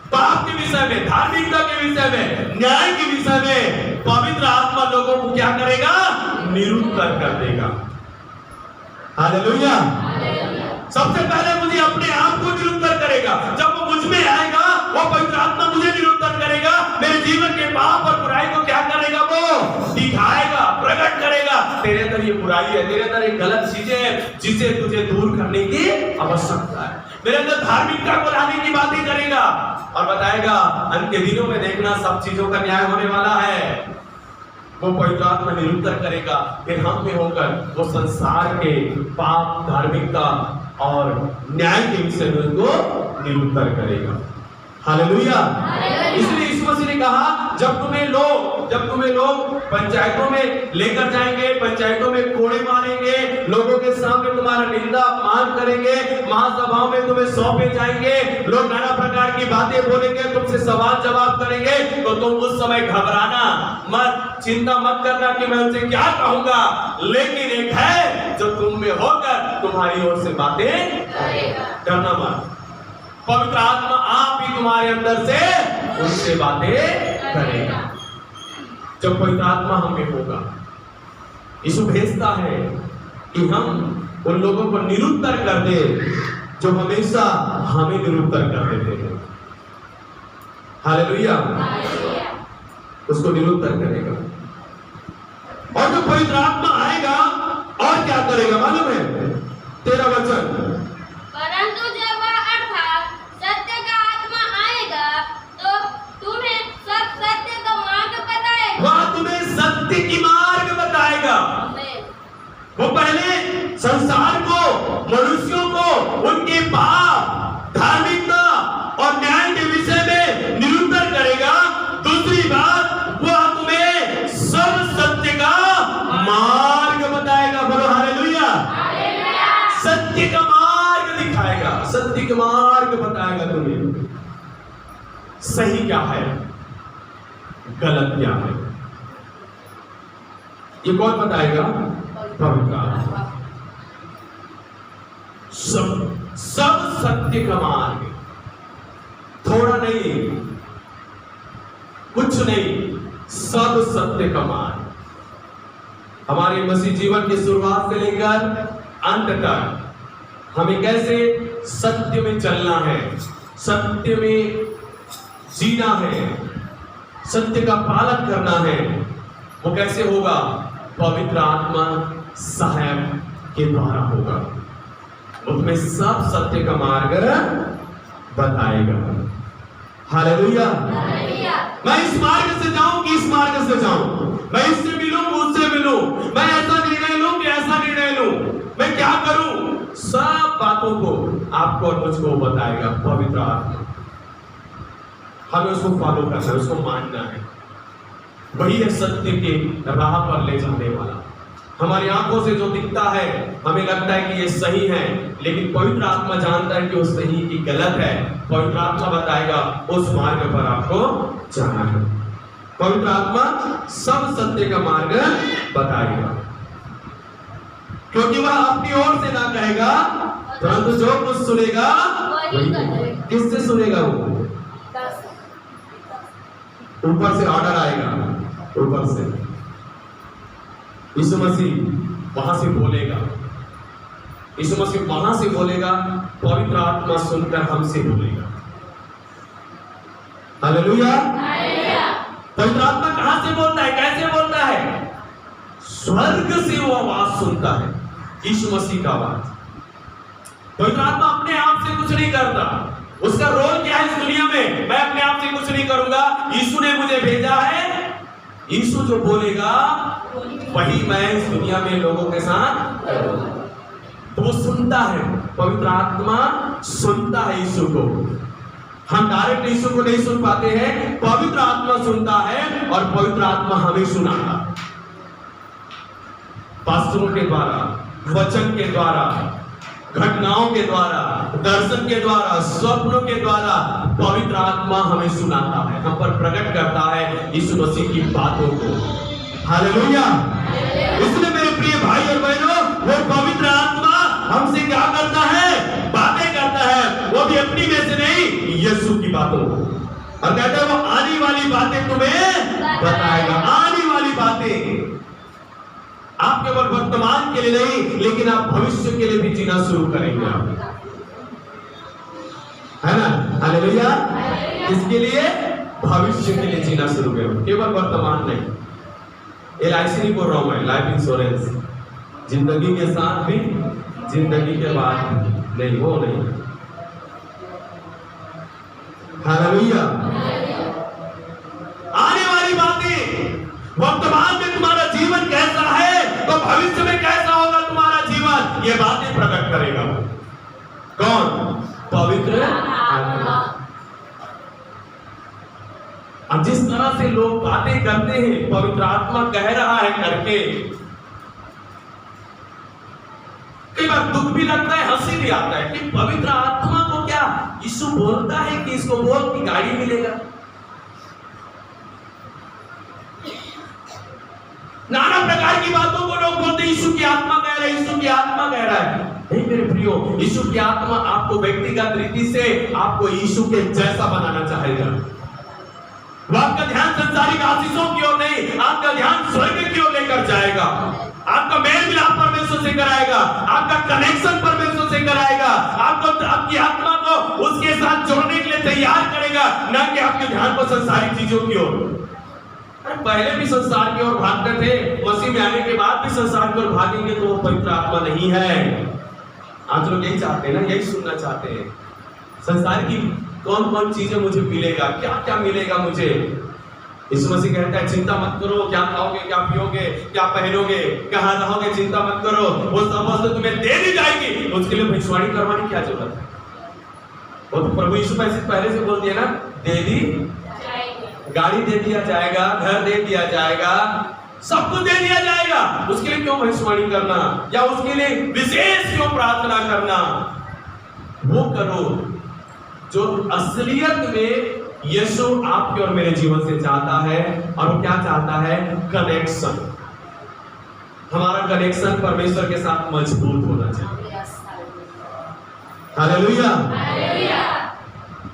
पाप के विषय में, धार्मिकता के विषय में, न्याय के विषय में पवित्र आत्मा लोगों को क्या करेगा? निरुत्तर कर देगा। हालेलुया। सबसे पहले मुझे अपने आप को निरुत्तर करेगा। जब वो मुझ में आएगा, वो पवित्र आत्मा मुझे निरुत्तर करेगा। मेरे जीवन के पाप और बुराई को क्या करेगा? वो दिखाएगा, प्रकट करेगा। तेरे अंदर ये बुराई है, तेरे अंदर एक गलत चीजें हैं जिसे तुझे दूर करने की आवश्यकता है। मेरे अंदर धार्मिकता को लाने की बातें करेगा और बताएगा अंत के दिनों में देखना सब चीजों का न्याय होने वाला है। वो पवित्र आत्मा निरुत्तर करेगा, फिर हम में होकर वो संसार के पाप, धार्मिकता और न्याय के विषय में उनको निरुत्तर करेगा। हालेलुया। इसलिए यीशु मसीह ने कहा जब तुम्हें लोग पंचायतों में लेकर जाएंगे, पंचायतों में कोड़े मारेंगे, लोगों के सामने तुम्हारा निंदा अपमान करेंगे, महासभाओं में तुम्हें सौंपे जाएंगे, लोग नाना प्रकार की बातें बोलेंगे, तुमसे सवाल जवाब करेंगे, तो तुम उस समय घबराना मत, चिंता मत करना कि मैं उनसे क्या कहूंगा। लेकिन एक है जो तुम में होकर तुम्हारी ओर से बातें करेगा। डरना मत। पवित्र आत्मा आप भी तुम्हारे अंदर से उनसे बातें करेगा। जब पवित्र आत्मा हमें होगा, यीशु भेजता है कि हम उन लोगों को निरुत्तर कर दे जो हमेशा हमें निरुत्तर कर देते हैं। हालेलुया, उसको निरुत्तर करेगा। और जो पवित्र आत्मा आएगा और क्या करेगा मालूम है? 13 वचन, परंतु जब वह अर्थात सत्य का आत्मा आएगा तो तुम्हें सब सत्य का मार्ग बताएगा। वह तुम्हें सत्य की मार्ग बताएगा। वो पहले संसार को, मनुष्यों को उनके पाप, धार्मिकता और न्याय के विषय में निरुत्तर करेगा। दूसरी बात, वह तुम्हें सब सत्य का मार्ग बताएगा। बोलो हालेलुया। सत्य का मार्ग दिखाएगा, सत्य का मार्ग बताएगा तुम्हें। सही क्या है, गलत क्या है, ये कौन बताएगा? पवित्र आत्मा। सब सत्य का मार्ग, थोड़ा नहीं, कुछ नहीं, सब सत्य का मार्ग। हमारे मसीह जीवन की शुरुआत से लेकर अंत तक हमें कैसे सत्य में चलना है, सत्य में जीना है, सत्य का पालन करना है, वो कैसे होगा? पवित्र आत्मा सहायक के द्वारा होगा। उसमें सब सत्य का मार्ग बताएगा। हालेलुया। मैं इस मार्ग से जाऊं कि इस मार्ग से जाऊं, मैं इससे मिलूं उससे मिलूं, मैं ऐसा निर्णय लूं कि ऐसा निर्णय लूं, मैं क्या करूं? सब बातों को आपको और मुझको बताएगा पवित्र आत्मा। हमें उसको फॉलो करना है, उसको मानना है। वही है सत्य के राह पर ले जाने वाला। हमारी आंखों से जो दिखता है हमें लगता है कि ये सही है, लेकिन पवित्र आत्मा जानता है कि वो सही की गलत है। पवित्र आत्मा बताएगा उस मार्ग पर आपको जाना है। पवित्र आत्मा सब सत्य का मार्ग बताएगा, क्योंकि वह अपनी ओर से ना कहेगा, परंतु जो कुछ सुनेगा वही कहेगा। किससे सुनेगा? वो ऊपर से ऑर्डर आएगा, ऊपर से यीशु मसीह वहां से बोलेगा, यीशु मसीह वहां से बोलेगा, पवित्र आत्मा सुनकर हमसे बोलेगा। हालेलुया। पवित्र आत्मा कहां से बोलता है, कैसे बोलता है? स्वर्ग से वो आवाज सुनता है, यीशु मसीह का आवाज। पवित्र आत्मा अपने आप से कुछ नहीं करता। उसका रोल क्या है इस दुनिया में? मैं अपने आप से कुछ नहीं करूंगा, यीशु ने मुझे भेजा है। यीशु जो बोलेगा वही मैं इस दुनिया में लोगों के साथ करूंगा। तो वो सुनता है, पवित्र आत्मा सुनता है यीशु को। हम डायरेक्ट यीशु को नहीं सुन पाते हैं, पवित्र आत्मा सुनता है और पवित्र आत्मा हमें सुनाता। पास्टरों के द्वारा, वचन के द्वारा, घटनाओं के द्वारा, दर्शन के द्वारा, स्वप्नों के द्वारा पवित्र आत्मा हमें सुनाता है, हम पर प्रकट करता है यीशु मसीह की बातों को। हालेलुया। इसलिए मेरे प्रिय भाई और बहनों, वो पवित्र आत्मा हमसे क्या करता है? बातें करता है, वो भी अपनी में से नहीं, यीशु की बातों को। और कहता है वो आने वाली बातें तुम्हें बताएगा। आने वाली बातें आप केवल वर्तमान के लिए नहीं, लेकिन आप भविष्य के लिए भी जीना शुरू करेंगे आप, है ना? हालेलुया। इसके लिए भविष्य के लिए जीना शुरू करें, केवल वर्तमान नहीं। LIC नहीं बोल रहा हूं मैं, लाइफ इंश्योरेंस, जिंदगी के साथ भी, जिंदगी के बाद भी नहीं, वो नहीं। हालेलुया। आने वाली बातें, वर्तमान में तुम्हारा जीवन कैसा है तो भविष्य में कैसा होगा तुम्हारा जीवन, ये बातें प्रकट करेगा। कौन? पवित्र आत्मा। अब जिस तरह से लोग बातें करते हैं, पवित्र आत्मा कह रहा है करके, कई बार दुख भी लगता है, हंसी भी आता है कि पवित्र आत्मा को क्या यीशु बोलता है कि इसको बोल कि गाड़ी मिलेगा। नाना प्रकार की बातों को लोग बोलते, यीशु की आत्मा कह रहा है, यीशु की आत्मा कह रहा है। नहीं मेरे प्रियो, यीशु की आत्मा आपको व्यक्तिगत रीति से आपको यीशु के जैसा बनाना चाहेगा। वो आपका ध्यान संसारिक आशीषों की ओर नहीं, आपका ध्यान स्वर्ग की ओर लेकर जाएगा। आपका मेल मिलाप परमेश्वर से कराएगा, आपका कनेक्शन परमेश्वर से कराएगा, आपको आपकी आत्मा को उसके साथ जोड़ने के लिए तैयार करेगा, न कि आपके ध्यान को संसारिक चीजों की ओर। अरे पहले भी संसार की ओर भागते थे, मसीह में आने के बाद भी संसार की ओर भागेंगे तो वो पवित्र आत्मा नहीं है। आज लोग यही चाहते हैं ना, यही सुनना चाहते हैं, संसार की कौन कौन चीजें मुझे मिलेगा, क्या क्या मिलेगा मुझे। यीशु मसीह कहता है चिंता मत करो, क्या खाओगे, क्या पियोगे, क्या पहनोगे, कहाँ रहोगे, चिंता मत करो, वो सब वस्तु तुम्हें दे दी जाएगी। उसके लिए भविष्यवाणी करवाने क्या जरूरत है? वो तो प्रभु यीशु मसीह पहले से बोल दिया ना, दे दी गाड़ी दे दिया जाएगा, घर दे दिया जाएगा, सब कुछ दे दिया जाएगा। उसके लिए क्यों भविष्यवाणी करना, या उसके लिए विशेष क्यों प्रार्थना करना? वो करो जो असलियत में यीशु आपके और मेरे जीवन से चाहता है। और वो क्या चाहता है? कनेक्शन। हमारा कनेक्शन परमेश्वर के साथ मजबूत होना चाहिए। हालेलुया।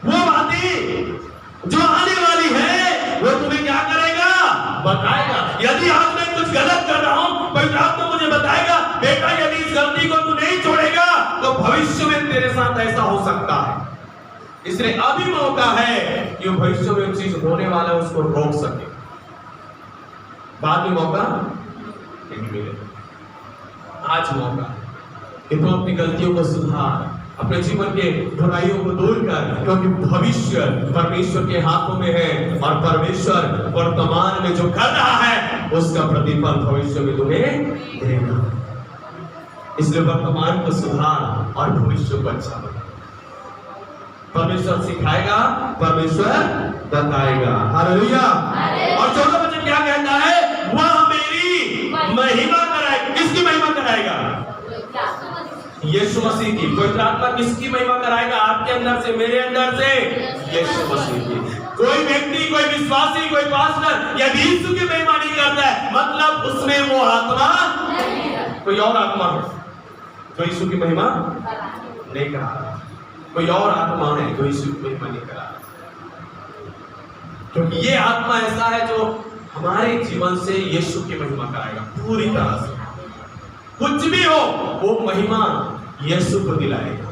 वो बातें जो आने वाली है वो तुम्हें क्या करेगा? बताएगा। यदि आज मैं कुछ गलत कर रहा हूं, पवित्र आत्मा मुझे बताएगा, बेटा यदि इस गलती को तू नहीं छोड़ेगा तो भविष्य में तेरे साथ ऐसा हो सकता है। इसलिए अभी मौका है कि भविष्य में चीज होने वाला है उसको रोक सके। बाद में मौका नहीं मिलेगा, आज मौका कि तुम अपनी गलतियों को सुधार, अपने जीवन के बुराइयों को दूर कर, क्योंकि भविष्य परमेश्वर के हाथों में है और परमेश्वर वर्तमान में जो कर रहा है उसका प्रतिफल भविष्य में तुम्हें देगा। इसलिए वर्तमान को सुधार और भविष्य को अच्छा बना। परमेश्वर सिखाएगा, परमेश्वर बताएगा। हालेलुया। और 14 वचन क्या कहता है? वह मेरी महिमा कराएगा। किसकी महिमा कराएगा? यीशु मसीह की। पवित्र आत्मा किसकी महिमा कराएगा? आपके अंदर से, मेरे अंदर से, यीशु मसीह की। कोई व्यक्ति, कोई विश्वासी, कोई पास्टर यदि यीशु की महिमा नहीं करता है, मतलब उसमें वो आत्मा कोई और आत्मा है जो यीशु की महिमा नहीं करा रहा। कोई और आत्मा है जो यीशु की महिमा नहीं करा रहा, क्योंकि ये आत्मा ऐसा है जो हमारे जीवन से यीशु की महिमा कराएगा पूरी तरह से। कुछ भी हो वो महिमा यीशु को दिलाएगा।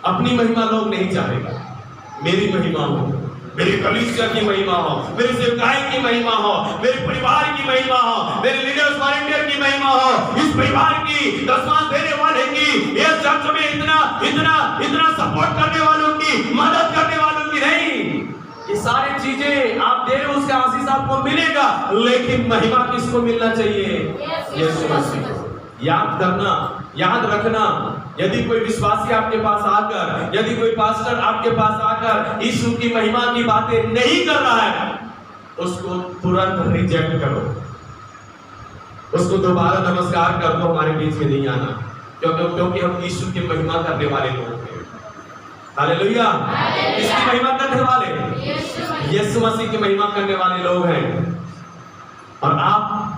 अपनी महिमा लोग नहीं चाहेगा। मेरी महिमा हो, मेरी कलीसिया की महिमा हो, मेरी सेवकाई की महिमा हो, मेरे परिवार की महिमा हो, मेरे लीडर्स वॉलंटियर की महिमा हो, इस परिवार की, दशमांश देने वाले की, इस चर्च में इतना इतना इतना सपोर्ट करने वालों की, मदद करने वालों की नहीं। ये सारी चीजें आप दे रहे हो, उसका आशीष आपको मिलेगा, लेकिन महिमा किसको मिलना चाहिए? यीशु मसीह को। याद करना, याद रखना, यदि कोई विश्वासी आपके पास आकर, यदि कोई पास्टर आपके पास आकर यीशु की महिमा की बातें नहीं कर रहा है, उसको तुरंत रिजेक्ट करो, उसको दोबारा नमस्कार कर दो, हमारे बीच में नहीं आना, क्योंकि हम यीशु की महिमा करने वाले लोग हैं। हालेलुया। किसकी महिमा करने वाले? यीशु मसीह की महिमा करने वाले लोग हैं। और आप,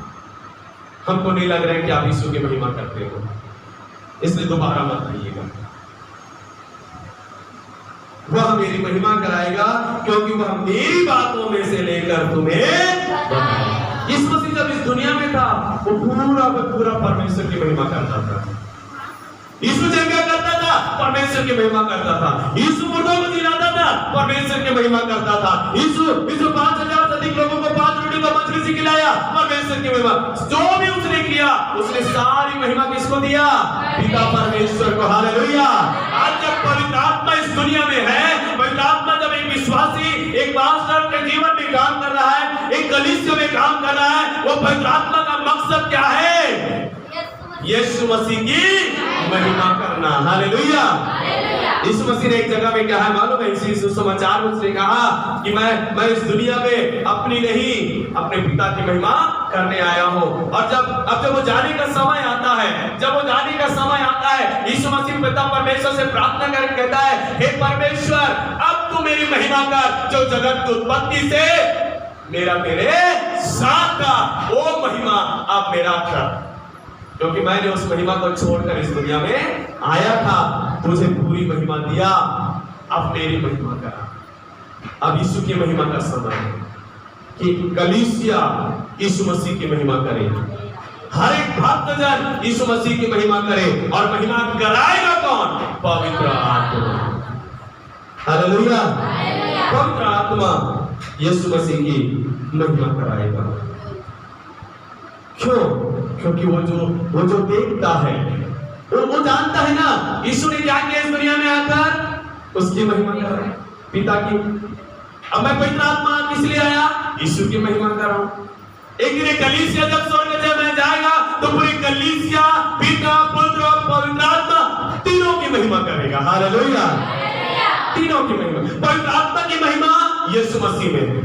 हमको नहीं लग रहा है कि आप यीशु की महिमा करते हो, इसलिए दोबारा मत आइएगा। वह मेरी महिमा कराएगा क्योंकि वह मेरी बातों में से लेकर तुम्हें बताएगा। यीशु मसीह जब इस दुनिया में था वो पूरा परमेश्वर की महिमा करता था। यीशु क्या करता था? परमेश्वर की महिमा करता था। यीशु मुर्दों को जिलाता था, परमेश्वर की महिमा करता था। यीशु 5,000 से अधिक लोगों को 5 रोटी को मछली से खिलाया, परमेश्वर की महिमा। जो भी उसने किया उसने सारी महिमा किसको दिया? पिता परमेश्वर को। हालेलुया। आज जब पवित्र आत्मा इस दुनिया में है, पवित्र आत्मा जब एक विश्वासी, एक पास्टर के जीवन में काम कर रहा है, एक कलीसिया में काम कर रहा है, वो पवित्र आत्मा का मकसद क्या है? यीशु मसीह की महिमा करना। हालेलुया। यीशु मसीह ने एक जगह में कहा, मालूम है, इसी सुसमाचार में उसने कहा कि मैं इस दुनिया में अपनी नहीं, अपने पिता की महिमा करने आया हूं। और जब वो जाने का समय आता है, जब वो जाने का समय आता है, यीशु मसीह पिता परमेश्वर से प्रार्थना करके कहता है, हे परमेश्वर, अब तू मेरी महिमा कर, जो जगत की उत्पत्ति से मेरा तेरे साथ था, वो महिमा अब मेरा कर। क्योंकि मैंने उस महिमा को छोड़कर इस दुनिया में आया था, तुझे पूरी महिमा दिया, अब मेरी महिमा करा। अब यीशु की महिमा का समय है कि कलीसिया यीशु मसीह की महिमा करे, हर एक भक्तजन यीशु मसीह की महिमा करे। और महिमा कराएगा कौन? पवित्र आत्मा। हालेलुया। पवित्र आत्मा यीशु मसीह की महिमा कराएगा। क्यों? क्योंकि वो जो देखता है, वो जानता है ना यीशु ने क्या किया इस दुनिया में आकर, उसकी महिमा कर रहा है, पिता की। अब मैं पवित्र आत्मा किस लिए आया? यीशु की महिमा कर रहा हूं। एक दिन कलीसिया जब स्वर्ग में जाएगा तो पूरी कलीसिया पिता, पुत्र और पवित्र आत्मा तीनों की महिमा करेगा। हालेलुया। तीनों की महिमा। पवित्र आत्मा की महिमा यीशु मसीह में है,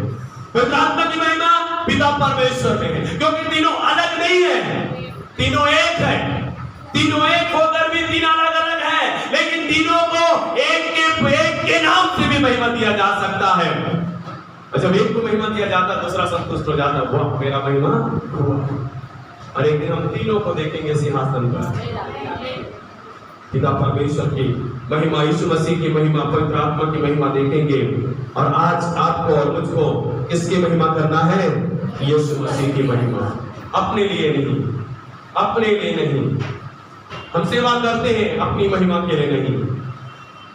पवित्र आत्मा की महिमा पिता परमेश्वर में है, क्योंकि तीनों अलग नहीं है, तीनों एक है। तीनों एक होकर भी तीन अलग अलग है, लेकिन तीनों को एक के नाम से भी महिमा दिया जा सकता है। जब एक को महिमा दिया जाता, दूसरा संतुष्ट हो जाता, वाह मेरा महिमा हुआ। और एक दिन हम तीनों को देखेंगे सिंहासन पर, पिता परमेश्वर की महिमा, यीशु मसीह की महिमा, पवित्र आत्मा की महिमा देखेंगे। और आज आपको और मुझको किसकी महिमा करना है? यीशु मसीह की महिमा। अपने लिए नहीं, अपने लिए नहीं। हम सेवा करते हैं अपनी महिमा के लिए नहीं,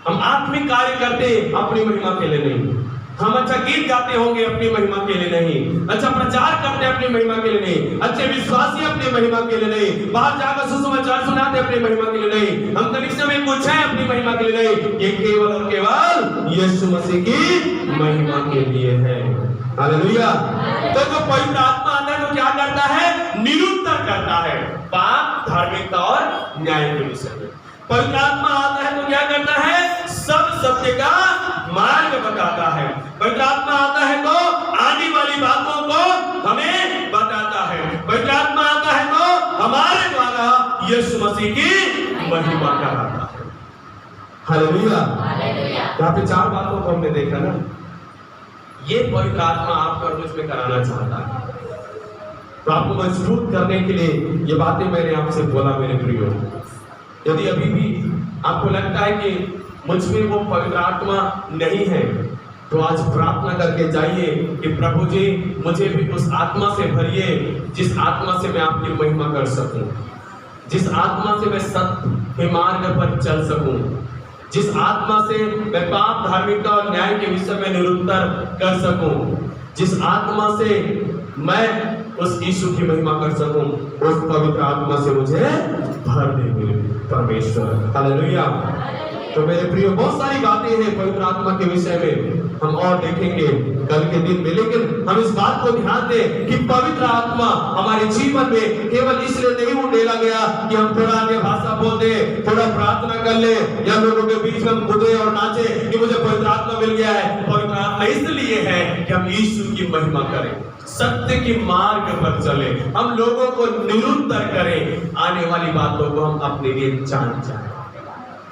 हम आत्मिक कार्य करते हैं अपनी महिमा के लिए नहीं, हम अच्छा गीत गाते होंगे अपनी महिमा के लिए नहीं, अच्छा प्रचार करते हैं अपनी महिमा के लिए नहीं, अच्छे विश्वासी अपनी महिमा के लिए नहीं, बाहर जाकर सुसमाचार सुनाते अपनी महिमा के लिए नहीं, हम कलीसिया में कुछ है अपनी महिमा के लिए नहीं, ये केवल और केवल यीशु मसीह की महिमा के लिए है। हालेलुया। तो जो पवित्र आत्मा आता है तो क्या करता है? निरुत्तर करता है पाप, धार्मिकता और न्याय के विषय में। पवित्र आत्मा आता है तो क्या करता है? सब सत्य का मार्ग बताता है। पवित्र आत्मा आता है तो आने वाली बातों को हमें बताता है। पवित्र आत्मा आता है तो हमारे द्वारा यीशु मसीह की महिमा कराता है। हालेलुया। यहाँ पे चार बातों को हमने देखा ना, ये पवित्र आत्मा आपका रोज में कराना चाहता है। तो आपको मजबूत करने के लिए ये बातें मैंने आपसे बोला मेरे प्रियो। यदि अभी भी आपको लगता है कि मुझ में वो पवित्र आत्मा नहीं है, तो आज प्रार्थना करके जाइए कि प्रभु जी मुझे भी उस आत्मा से भरिए जिस आत्मा से मैं आपकी महिमा कर सकूं, जिस आत्मा से मैं सत्य के मार्ग पर चल सकूं, जिस आत्मा से मैं पाप, धार्मिकता और न्याय के विषय में निरुत्तर कर सकूं, जिस आत्मा से मैं उस यीशु की महिमा कर सकूं, उस पवित्र आत्मा से मुझे भर दे परमेश्वर। हालेलुया। तो मेरे प्रियो बहुत सारी बातें हैं पवित्र आत्मा के विषय में, हम और देखेंगे कल के दिन में, लेकिन हम इस बात को ध्यान दें कि पवित्र आत्मा हमारे जीवन में केवल इसलिए नहीं उड़ेला गया कि हम थोड़ा अन्य भाषा बोल दे, थोड़ा प्रार्थना कर ले, या लोगों के बीच में हम कूदे और नाचे कि मुझे पवित्र आत्मा मिल गया है। पवित्र आत्मा इसलिए है कि हम यीशु की महिमा करें, सत्य के मार्ग पर चले, हम लोगों को निरुत्तर करें, आने वाली बातों को हम अपने लिए जान जाए।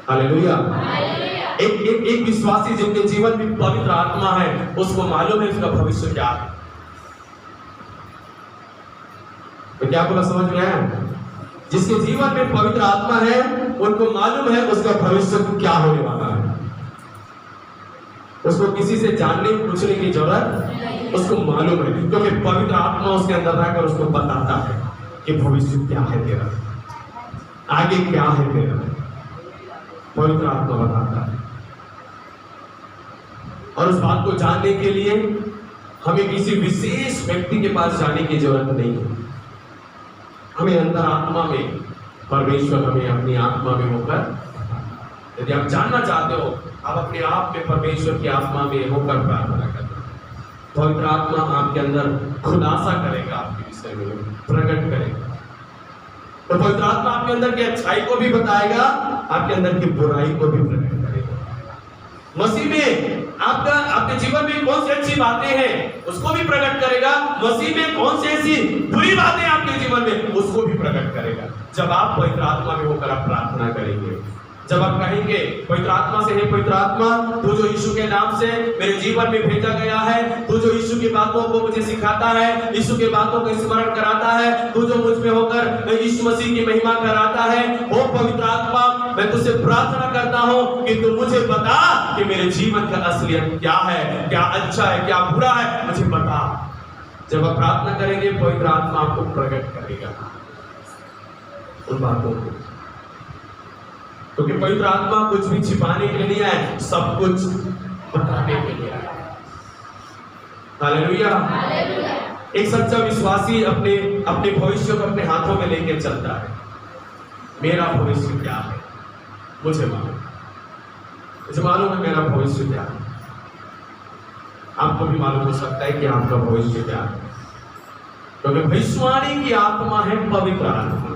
हालेलुया। एक विश्वासी जिनके जीवन में पवित्र आत्मा है, उसको मालूम है उसका भविष्य क्या है। तो क्या बोला, समझ में आया? जिसके जीवन में पवित्र आत्मा है उनको मालूम है उसका भविष्य क्या होने वाला है। उसको किसी से जानने पूछने की जरूरत, उसको मालूम है, क्योंकि पवित्र आत्मा उसके अंदर रहकर उसको बताता है कि भविष्य क्या है तेरा, आगे क्या है तेरा। पवित्र आत्मा बताता है। और उस बात को जानने के लिए हमें किसी विशेष व्यक्ति के पास जाने की जरूरत नहीं है। हमें अंदर आत्मा में परमेश्वर हमें अपनी आत्मा में होकर, यदि आप जानना चाहते हो, आप अपने आप में परमेश्वर की आत्मा में होकर प्रार्थना करना। पवित्र आत्मा आपके अंदर खुलासा करेगा, आपके विषय में प्रकट करेगा। तो पवित्र आत्मा आपके अंदर की अच्छाई को भी बताएगा, आपके अंदर की बुराई को भी प्रकट करेगा। मसीह में आपके जीवन में कौन सी अच्छी बातें हैं उसको भी प्रकट करेगा, मसीह में कौन सी ऐसी बुरी बातें आपके जीवन में उसको भी प्रकट करेगा। जब आप पवित्र आत्मा में होकर आप प्रार्थना करेंगे, जब आप कहेंगे पवित्र आत्मा से, हे पवित्र आत्मा, तू जो यीशु के नाम से मेरे जीवन में भेजा गया है, तू जो यीशु की बातों को मुझे सिखाता है, यीशु की बातों को स्मरण कराता है, तू जो मुझ में होकर यीशु मसीह की महिमा कराता है, ओ पवित्र आत्मा, मैं तुझसे प्रार्थना करता हूं कि तू मुझे बता कि मेरे जीवन का असलियत क्या है, क्या अच्छा है, क्या बुरा है, मुझे बता। जब आप प्रार्थना करेंगे, पवित्र आत्मा आपको प्रकट करेगा उन बातों को, क्योंकि पवित्र आत्मा कुछ भी छिपाने के लिए नहीं है, सब कुछ बताने के लिए है। हालेलुया। एक सच्चा विश्वासी अपने भविष्य को अपने हाथों में लेके चलता है। मेरा भविष्य क्या है, मुझे मालूम है मेरा भविष्य क्या है। आपको भी मालूम हो सकता है कि आपका भविष्य क्या है, क्योंकि भविष्यवाणी की आत्मा है पवित्र आत्मा,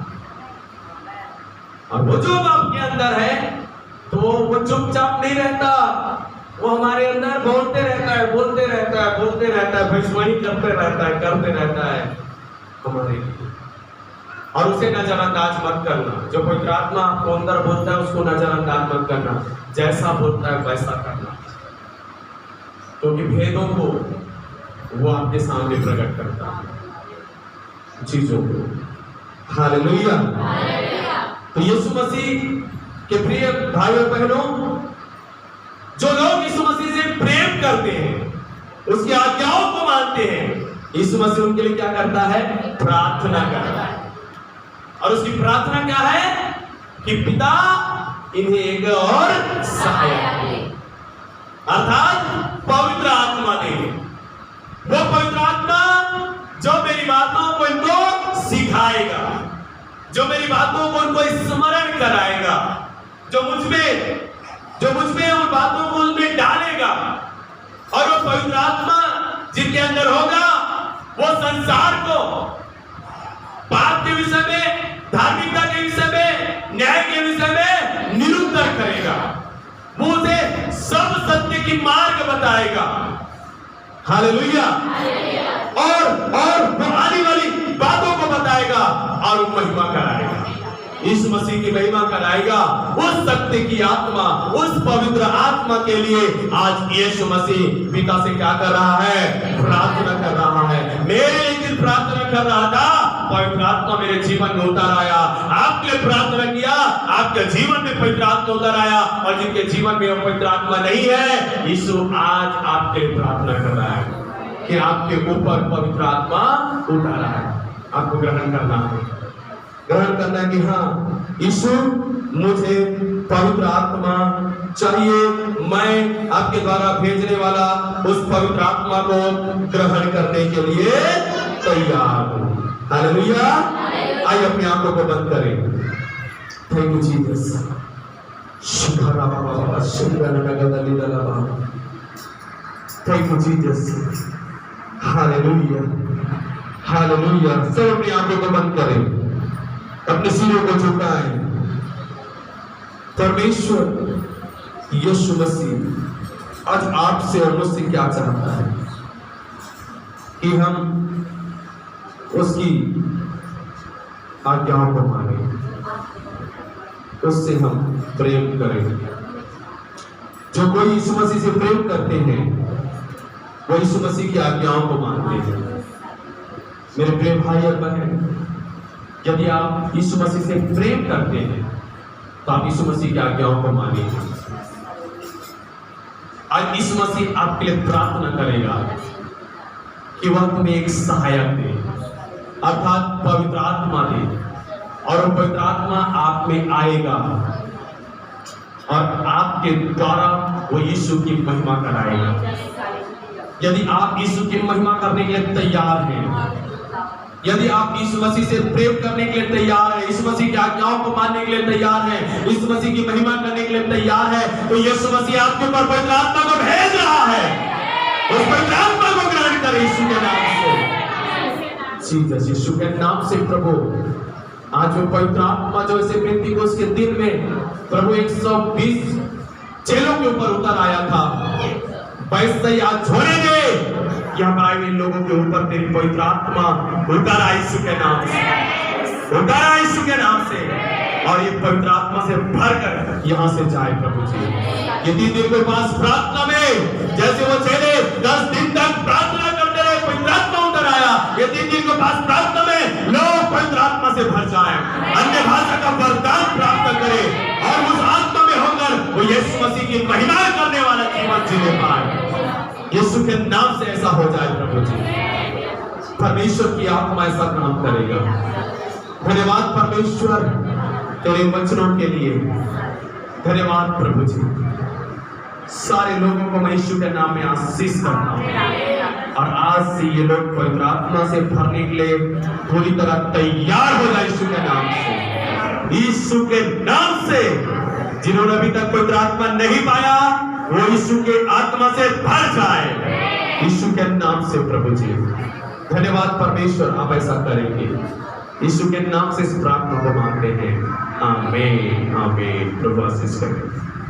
और वो जो आपके अंदर है तो वो चुपचाप नहीं रहता, वो हमारे अंदर बोलते रहता है, भविष्यवाणी करते रहता है हमारे लिए। और उसे नजरअंदाज मत करना। जो पवित्र आत्मा आपको अंदर बोलता है उसको नजरअंदाज मत करना, जैसा बोलता है वैसा करना, क्योंकि भेदों को वो आपके सामने प्रकट करता है, चीजों को। हालेलुया। तो यीशु मसीह के प्रिय भाइयों बहनों, जो लोग यीशु मसीह से प्रेम करते हैं, उसकी आज्ञाओं को मानते हैं, यीशु मसीह उनके लिए क्या करता है? प्रार्थना करता है। और उसकी प्रार्थना क्या है? कि पिता इन्हें एक और सहायक दे, अर्थात पवित्र आत्मा दे। वो पवित्र आत्मा जो मेरी बातों को इनको सिखाएगा, जो मेरी बातों को उनको स्मरण कराएगा, जो मुझ में उन बातों को उनमें डालेगा। और वो पवित्र आत्मा जिनके अंदर होगा, वो संसार को पाप के विषय में, धार्मिकता के विषय में, न्याय के विषय में निरुत्तर करेगा। वो उसे सब सत्य की मार्ग बताएगा। हालेलुया। और वो आने वाली बातों को बताएगा और महिमा कराएगा, यीशु मसीह की महिमा कराएगा। उस सत्य की आत्मा, उस पवित्र आत्मा के लिए आज यीशु मसीह पिता से क्या कर रहा है? प्रार्थना कर रहा है। मेरे एक दिन प्रार्थना कर रहा था, पवित्र आत्मा मेरे जीवन में उतर आया। आपके लिए प्रार्थना किया, आपके जीवन में पवित्र आत्मा उतर आया। और जिनके जीवन में पवित्र आत्मा नहीं है, यीशु आज आपके लिए प्रार्थना कर रहा है कि आपके ऊपर पवित्र आत्मा उतारा है। आपको ग्रहण करना है, ग्रहण करना कि हाँ यीशु, मुझे पवित्र आत्मा चाहिए। मैं आपके द्वारा भेजने वाला उस पवित्र आत्मा को ग्रहण करने के लिए तैयार हूं। हालेलुया। आइए अपनी आंखों को बंद करें। Thank you Jesus. Thank you Jesus. Hallelujah, hallelujah. सब अपनी आंखों को बंद करें, अपने सिरों को झुकाएं। परमेश्वर यीशु मसीह आज आपसे और मुझसे क्या चाहता है? कि हम उसकी आज्ञाओं को माने, उससे हम प्रेम करें। जो कोई यीशु मसीह से प्रेम करते हैं, वो यीशु मसीह की आज्ञाओं को मानते हैं। मेरे प्रिय भाई और बहन, यदि आप यीशु मसीह से प्रेम करते हैं तो आप यीशु मसीह की आज्ञाओं को मानिए। आज यीशु मसीह आपके लिए प्रार्थना करेगा कि वह तुम्हें एक सहायक दे, अर्थात पवित्र आत्मा दे। और वो पवित्र आत्मा आप में आएगा और आपके द्वारा वो यीशु की महिमा कराएगा। यदि आप यीशु की महिमा करने के लिए तैयार हैं, यदि आप यीशु मसीह से प्रेम करने के लिए तैयार हैं, यीशु मसीह की आज्ञाओं को मानने के लिए तैयार हैं, यीशु मसीह की महिमा करने के लिए तैयार हैं, तो यीशु मसीह आपके ऊपर पवित्र आत्मा को भेज रहा है। उस पवित्र आत्मा को ग्रहण करें यीशु के नाम से। जीसस, यीशु के नाम से प्रभु, आज वो पवित्र आत्मा जो इसे पेंतीकोस्त के दिन में प्रभु 120 चेलों के ऊपर उतर आया था, वैसे ही आज होने दे कि हमारे इन लोगों के ऊपर तेरी पवित्र आत्मा उतर आए यीशु के नाम से, उतर आए यीशु के नाम से। और ये पवित्र आत्मा से भरकर यहाँ से जाए प्रभु जी। ये 3 दिन के पास प्रार्थना में जैसे वो चेले 10 दिन तक प्रार्थना करते रहे, पवित्र आत्मा उतर आया, ये 3 दिन के पास प्रार्थना में लोग पवित्र आत्मा से भर जाए, अन्य भाषा का वरदान प्राप्त करे और उस आत्मा में होकर वो यीशु मसीह की महिमा करने वाला जीवन जीने पाए। यीशु के नाम से ऐसा हो जाए प्रभु जी। परमेश्वर की आत्मा ऐसा काम करेगा। धन्यवाद परमेश्वर तेरे वचनों के लिए, धन्यवाद प्रभु जी। सारे लोगों को मैं यीशु के नाम में आशीष करता हूँ और आज से ये लोग पवित्र आत्मा से भरने के लिए पूरी तरह तैयार हो जाए यीशु के नाम से। यीशु के नाम से जिन्होंने अभी तक पवित्र आत्मा नहीं पाया वो यीशु के आत्मा से भर जाए यीशु के नाम से प्रभु जी। धन्यवाद परमेश्वर, आप ऐसा करेंगे यीशु के नाम से इस प्रार्थना को मांगते हैं। आमीन आमीन। प्रभु आशीष करें।